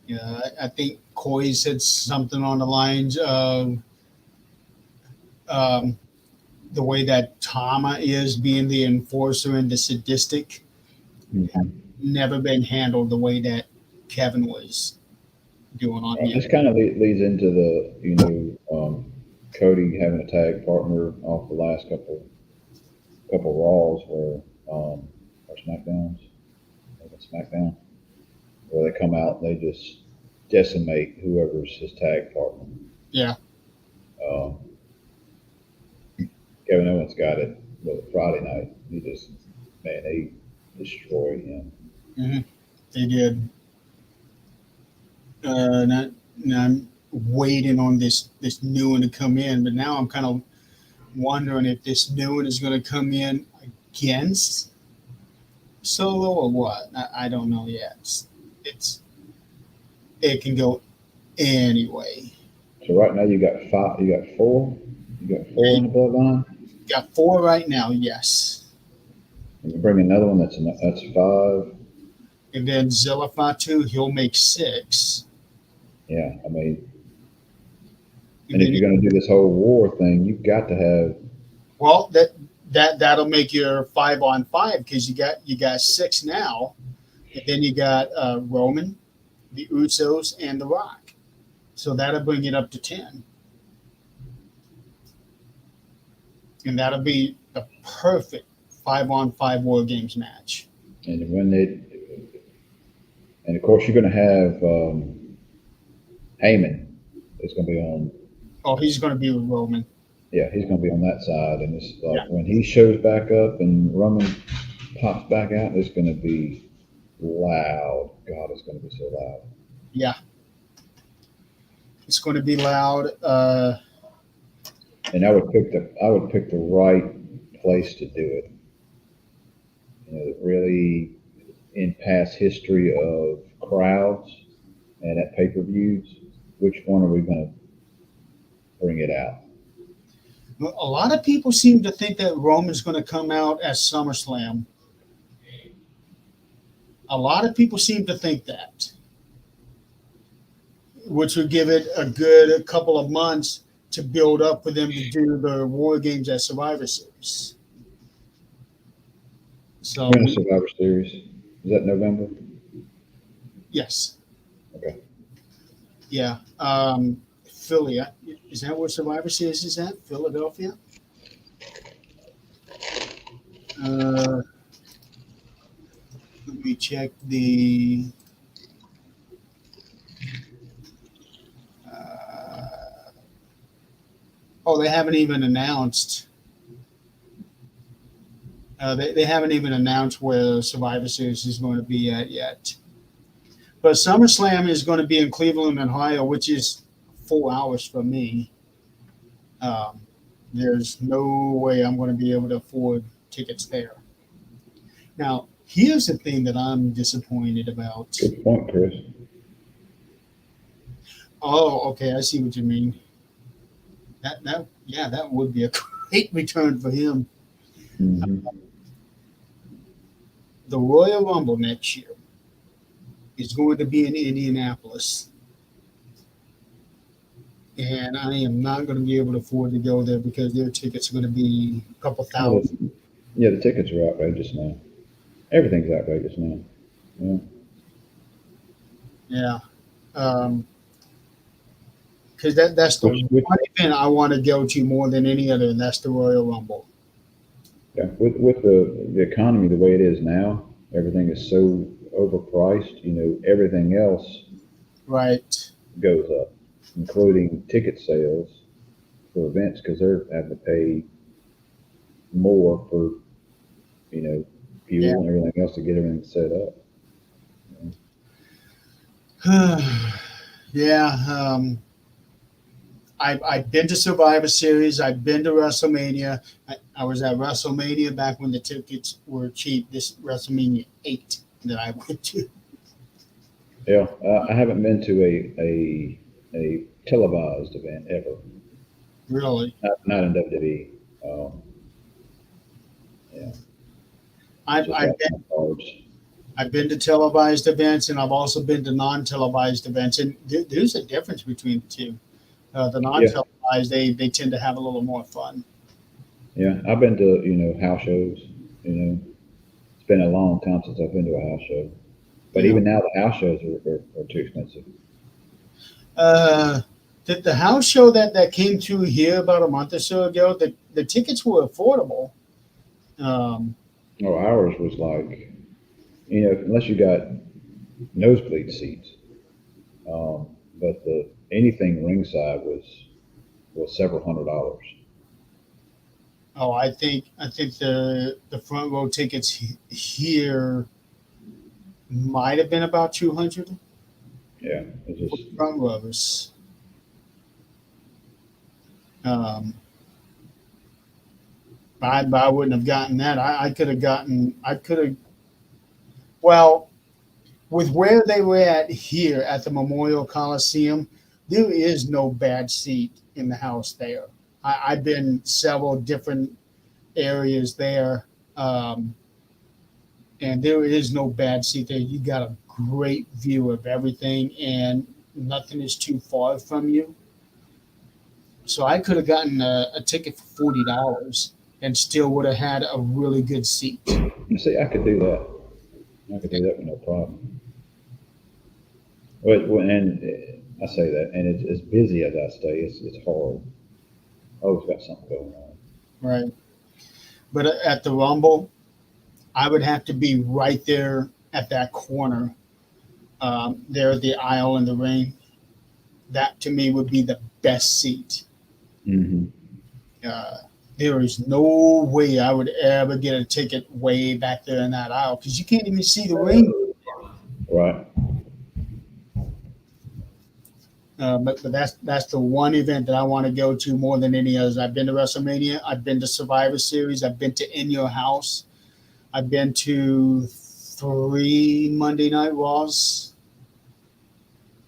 Speaker 2: Yeah, I think Coy said something on the lines of um, the way that Tama is being the enforcer and the sadistic,
Speaker 1: hmm
Speaker 2: never been handled the way that Kevin was doing on him.
Speaker 1: this kind of leads into the Cody having a tag partner off the last couple Raws or SmackDowns, maybe SmackDown, where they come out and they just decimate whoever's his tag partner.
Speaker 2: Yeah.
Speaker 1: Um, Kevin Owens got it Friday night. They destroyed him.
Speaker 2: Hmm. They did. Not, now I'm waiting on this new one to come in, but now I'm kind of wondering if this new one is going to come in against Solo or what. I don't know yet. It's it can go anyway.
Speaker 1: So right now you got five. You got four. You got four in the bloodline.
Speaker 2: Got four right now, yes.
Speaker 1: And you bring another one that's five.
Speaker 2: And then Zillifatu, he'll make six.
Speaker 1: Yeah, I mean,
Speaker 2: And
Speaker 1: and if
Speaker 2: then,
Speaker 1: you're going to do this whole war thing, you've got to have.
Speaker 2: well, that'll make your 5-on-5 because you got six now, and then you got Roman, the Usos, and The Rock. So that'll bring it up to 10, and that'll be the perfect 5-on-5 War Games match.
Speaker 1: And when they, and of course you're going to have Heyman. It's going to be on.
Speaker 2: Oh, he's going to be with Roman.
Speaker 1: Yeah, he's going to be on that side, and it's like
Speaker 2: Yeah,
Speaker 1: when he shows back up and Roman pops back out, it's going to be loud. God, it's going to be so loud.
Speaker 2: yeah, it's going to be loud.
Speaker 1: And I would pick the right place to do it. Really in past history of crowds and at pay-per-views, which one are we going to bring it out?
Speaker 2: A lot of people seem to think that Roman's going to come out at SummerSlam. A lot of people seem to think that, which would give it a good couple of months to build up for them to do the War Games at Survivor Series. So,
Speaker 1: When is Survivor Series? Is that November?
Speaker 2: yes,
Speaker 1: Okay.
Speaker 2: yeah. Philly, is that where Survivor Series is at? Philadelphia? Uh, Let me check the. Uh, oh, they haven't even announced. They haven't even announced where Survivor Series is going to be at yet. But SummerSlam is going to be in Cleveland, Ohio, which is 4 hours from me. Um, there's no way I'm going to be able to afford tickets there. Now, here's the thing that I'm disappointed about.
Speaker 1: Good point, Chris.
Speaker 2: Oh, okay, I see what you mean. That would be a great return for him.
Speaker 1: Mm-hmm.
Speaker 2: The Royal Rumble next year is going to be in Indianapolis, and I am not going to be able to afford to go there because their tickets are going to be a couple thousand.
Speaker 1: Yeah, the tickets are outrageous now. Everything's outrageous now. Yeah.
Speaker 2: Yeah, because that's the
Speaker 1: Which
Speaker 2: one event I want to go to more than any other, and that's the Royal Rumble.
Speaker 1: Yeah, with the economy the way it is now, everything is so overpriced. Everything else
Speaker 2: Right.
Speaker 1: goes up, including ticket sales for events because they're having to pay more for
Speaker 2: Yeah.
Speaker 1: fuel and everything else to get everything set up.
Speaker 2: Yeah. I've been to Survivor Series. I've been to WrestleMania. I was at WrestleMania back when the tickets were cheap. This WrestleMania 8 that I went to.
Speaker 1: Yeah, I haven't been to a televised event ever.
Speaker 2: Really.
Speaker 1: Not in WWE. Yeah,
Speaker 2: I've,
Speaker 1: just
Speaker 2: I've
Speaker 1: watching the cards.
Speaker 2: I've been to televised events and I've also been to non-televised events, and there's a difference between the two. The
Speaker 1: Yeah,
Speaker 2: non-televised, they tend to have a little more fun.
Speaker 1: yeah. I've been to house shows. You know, it's been a long time since I've been to a house show. But
Speaker 2: Yeah.
Speaker 1: even now, the house shows are too expensive.
Speaker 2: Uh, the house show that came through here about a month or so ago, the tickets were affordable. Um,
Speaker 1: Oh, ours was like unless you got nosebleed seats. But the anything ringside was several $100s.
Speaker 2: oh, I think the front row tickets here might have been about 200
Speaker 1: Yeah, it's
Speaker 2: for
Speaker 1: just
Speaker 2: front rows. Um, I wouldn't have gotten that. I could have gotten. I could have. Well, with where they were at here at the Memorial Coliseum, there is no bad seat in the house there. I've been several different areas there, um, and there is no bad seat there. You got a great view of everything, and nothing is too far from you. So I could have gotten a ticket for $40 and still would have had a really good seat.
Speaker 1: see, I could do that. I could do that with no problem. And I say that, and it's as busy as I stay, it's hard. I always got something going on.
Speaker 2: Right. But at the Rumble, I would have to be right there at that corner, there at the aisle in the ring. That to me would be the best seat.
Speaker 1: Hmm.
Speaker 2: Uh, there is no way I would ever get a ticket way back there in that aisle because you can't even see the ring.
Speaker 1: Right.
Speaker 2: But that's the one event that I want to go to more than any others. I've been to WrestleMania. I've been to Survivor Series. I've been to In Your House. I've been to 3 Monday Night Raws.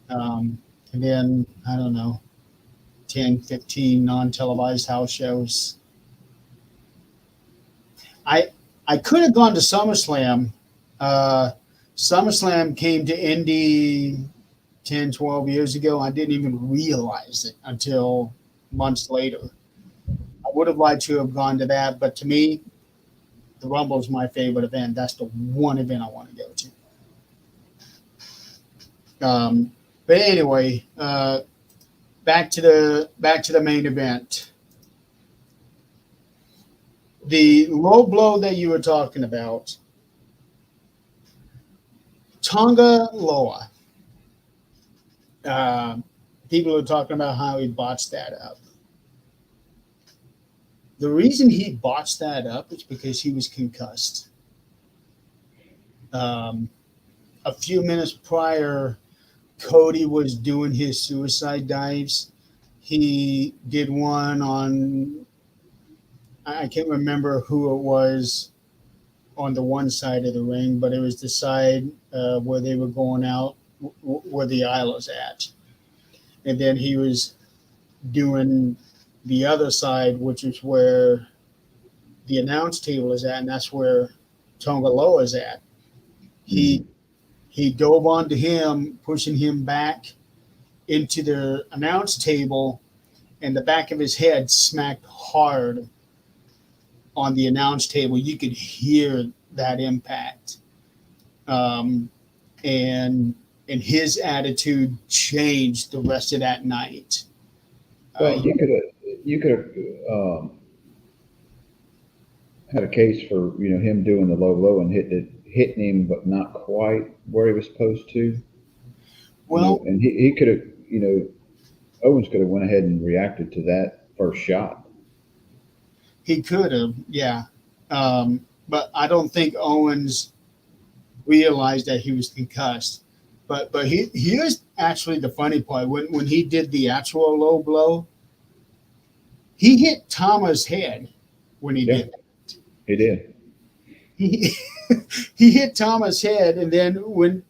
Speaker 2: And then, I don't know, 10, 15 non-televised house shows. I I could have gone to SummerSlam. Uh, SummerSlam came to Indy 10, 12 years ago. I didn't even realize it until months later. I would have liked to have gone to that, but to me, the Rumble is my favorite event. That's the one event I want to go to. But anyway, back to the main event. The low blow that you were talking about, Tonga Loa. Uh, People are talking about how he botched that up. The reason he botched that up is because he was concussed. Um, a few minutes prior, Cody was doing his suicide dives. He did one on, I can't remember who it was on the one side of the ring, but it was the side where they were going out, where the aisle was at. And then he was doing the other side, which is where the announce table is at, and that's where Tonga Loa is at. He
Speaker 1: Hmm.
Speaker 2: he dove onto him, pushing him back into the announce table, and the back of his head smacked hard on the announce table. You could hear that impact, um, and his attitude changed the rest of that night. Uh,
Speaker 1: Well, you could have had a case for him doing the low blow and hitting him, but not quite where he was supposed to.
Speaker 2: Well,
Speaker 1: And he could have, Owens could have went ahead and reacted to that first shot.
Speaker 2: he could have, yeah. But I don't think Owens realized that he was concussed. But here's actually the funny part. When he did the actual low blow, he hit Tama's head when he did it.
Speaker 1: He did.
Speaker 2: He, he hit Tama's head, and then when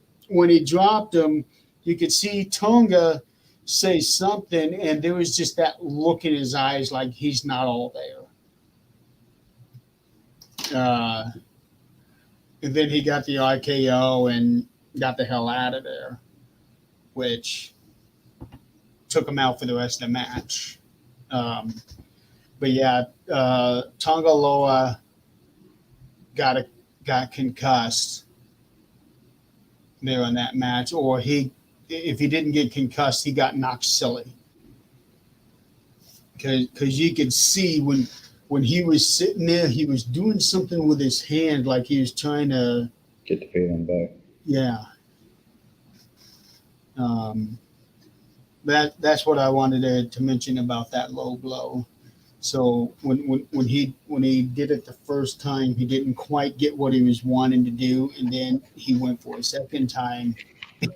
Speaker 2: he dropped him, you could see Tonga say something, and there was just that look in his eyes like he's not all there. And then he got the RKO and got the hell out of there, which took him out for the rest of the match. But yeah, Tonga Loa got concussed there in that match, or if he didn't get concussed, he got knocked silly. Because you could see when he was sitting there, he was doing something with his hand, like he was trying to
Speaker 1: get the feeling back.
Speaker 2: Yeah. That's what I wanted to mention about that low blow. So when he did it the first time, he didn't quite get what he was wanting to do, and then he went for a second time,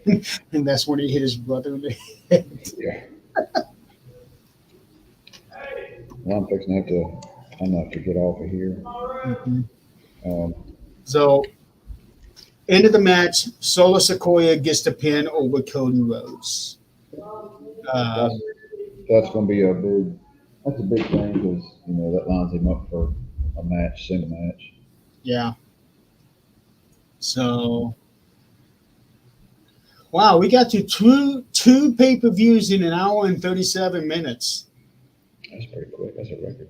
Speaker 2: and that's when he hit his brother in the head.
Speaker 1: Yeah. Well, I'm fixing to have to get off of here.
Speaker 2: Mm-hmm. So, end of the match, Solo Sikoa gets the pin over Cody Rhodes.
Speaker 1: That's going to be a big thing because that lines him up for a single match.
Speaker 2: Yeah. So, wow, we got to two pay-per-views in an hour and 37 minutes.
Speaker 1: That's pretty quick. That's a record.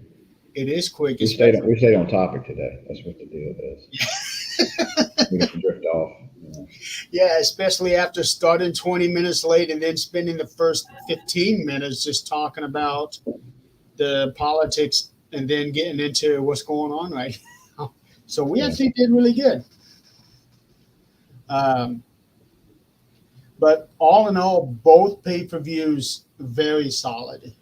Speaker 2: It is quick.
Speaker 1: We stayed on topic today. That's what the deal is. We didn't drift off.
Speaker 2: Yeah, especially after starting 20 minutes late and then spending the first 15 minutes just talking about the politics and then getting into what's going on right now. So we actually did really good. But all in all, both pay-per-views very solid.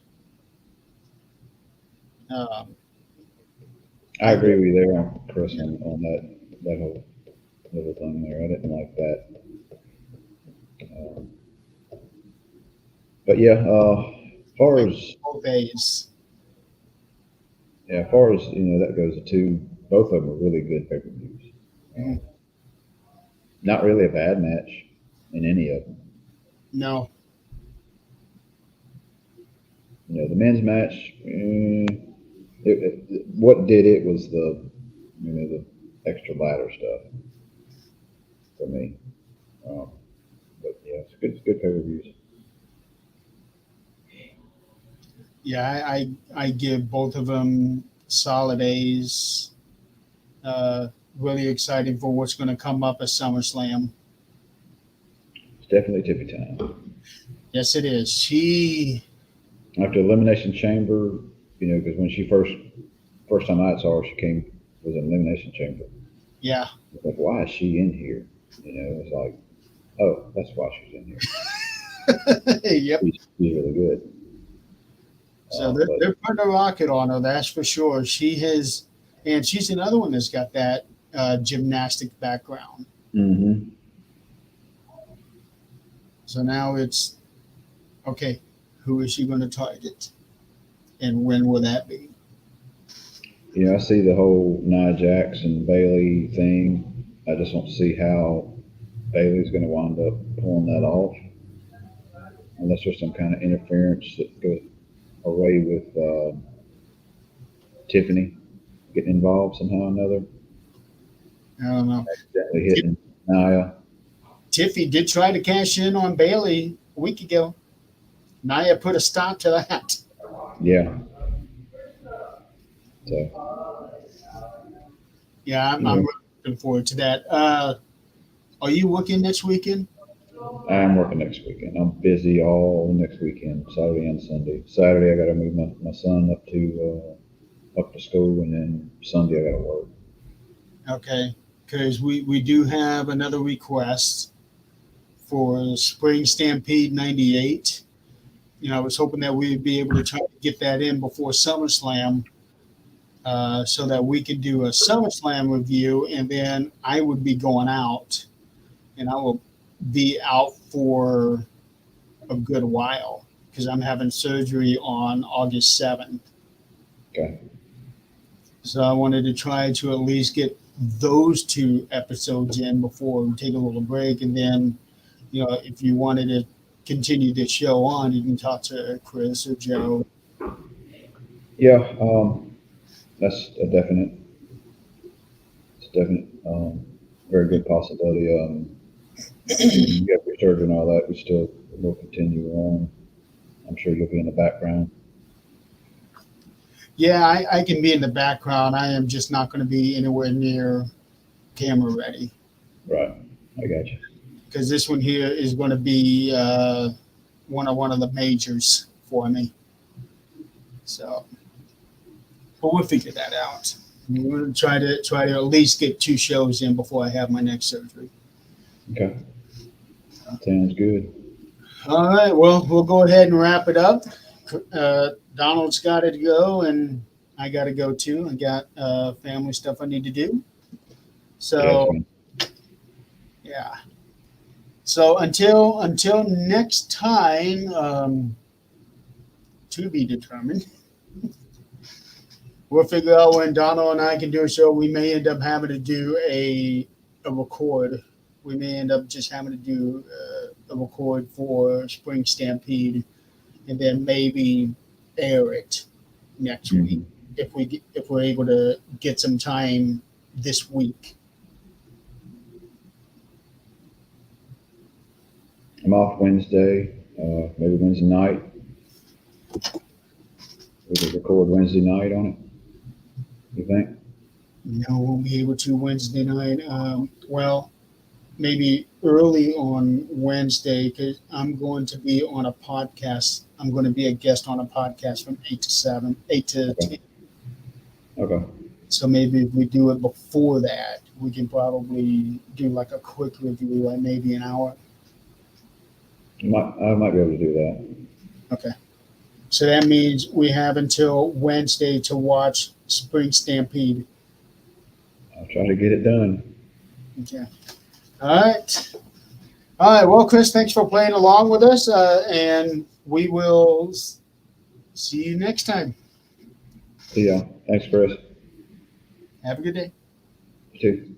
Speaker 1: I agree with you there, Chris, on that whole little thing there. I didn't like that. But yeah, as far as
Speaker 2: both days.
Speaker 1: Yeah, as far as that goes, both of them are really good pay-per-views. Not really a bad match in any of them.
Speaker 2: No.
Speaker 1: The men's match, what did it was the extra ladder stuff for me. But yeah, it's good pay-per-views.
Speaker 2: Yeah, I give both of them solid A's. Really excited for what's going to come up at SummerSlam.
Speaker 1: It's definitely Tiffy time.
Speaker 2: Yes, it is.
Speaker 1: After Elimination Chamber, because when she first time I saw her, she was in Elimination Chamber.
Speaker 2: Yeah.
Speaker 1: Like, why is she in here? It's like, oh, that's why she's in here.
Speaker 2: Yep.
Speaker 1: She's really good.
Speaker 2: So they're putting a rocket on her, that's for sure. She's another one that's got that gymnastic background.
Speaker 1: Mm-hmm.
Speaker 2: So now it's, okay, who is she going to target? And when will that be?
Speaker 1: I see the whole Nia Jax and Bayley thing. I just don't see how Bayley's going to wind up pulling that off. Unless there's some kind of interference that goes away with Tiffany getting involved somehow or another.
Speaker 2: I don't know.
Speaker 1: Accidentally hitting Nia.
Speaker 2: Tiffy did try to cash in on Bayley a week ago. Nia put a stop to that.
Speaker 1: Yeah. So.
Speaker 2: Yeah, I'm really looking forward to that. Are you working next weekend?
Speaker 1: I'm working next weekend. I'm busy all next weekend, Saturday and Sunday. Saturday, I got to move my son up to up to school, and then Sunday I got to work.
Speaker 2: Okay, because we do have another request for Spring Stampede 98. I was hoping that we'd be able to try to get that in before SummerSlam, so that we could do a SummerSlam review, and then I would be going out, and I will be out for a good while because I'm having surgery on August 7th.
Speaker 1: Okay.
Speaker 2: So I wanted to try to at least get those 2 episodes in before we take a little break. And then, if you wanted to continue the show on, you can talk to Chris or Joe.
Speaker 1: Yeah, that's a definite. It's definite. Very good possibility. You got your surgery and all that. We still will continue on. I'm sure you'll be in the background.
Speaker 2: Yeah, I can be in the background. I am just not going to be anywhere near camera ready.
Speaker 1: Right. I got you.
Speaker 2: Because this one here is going to be one of the majors for me. So, but we'll figure that out. We're going to try to at least get 2 shows in before I have my next surgery.
Speaker 1: Okay. Sounds good.
Speaker 2: All right. Well, we'll go ahead and wrap it up. Donald's got to go, and I got to go too. I got family stuff I need to do. So, yeah. So until next time, to be determined. We'll figure out when Donald and I can do a show. We may end up having to do a record. We may end up just having to do a record for Spring Stampede, and then maybe air it next week if we're able to get some time this week.
Speaker 1: I'm off Wednesday, maybe Wednesday night. We could record Wednesday night on it. You think?
Speaker 2: No, we'll be able to Wednesday night. Well, maybe early on Wednesday because I'm going to be on a podcast. I'm going to be a guest on a podcast from 8 to 10.
Speaker 1: Okay.
Speaker 2: So maybe if we do it before that, we can probably do like a quick review, like maybe an hour.
Speaker 1: I might be able to do that.
Speaker 2: Okay. So that means we have until Wednesday to watch Spring Stampede.
Speaker 1: I'll try to get it done.
Speaker 2: Okay. All right. All right. Well, Chris, thanks for playing along with us, and we will see you next time.
Speaker 1: See ya. Thanks, Chris.
Speaker 2: Have a good day.
Speaker 1: You too.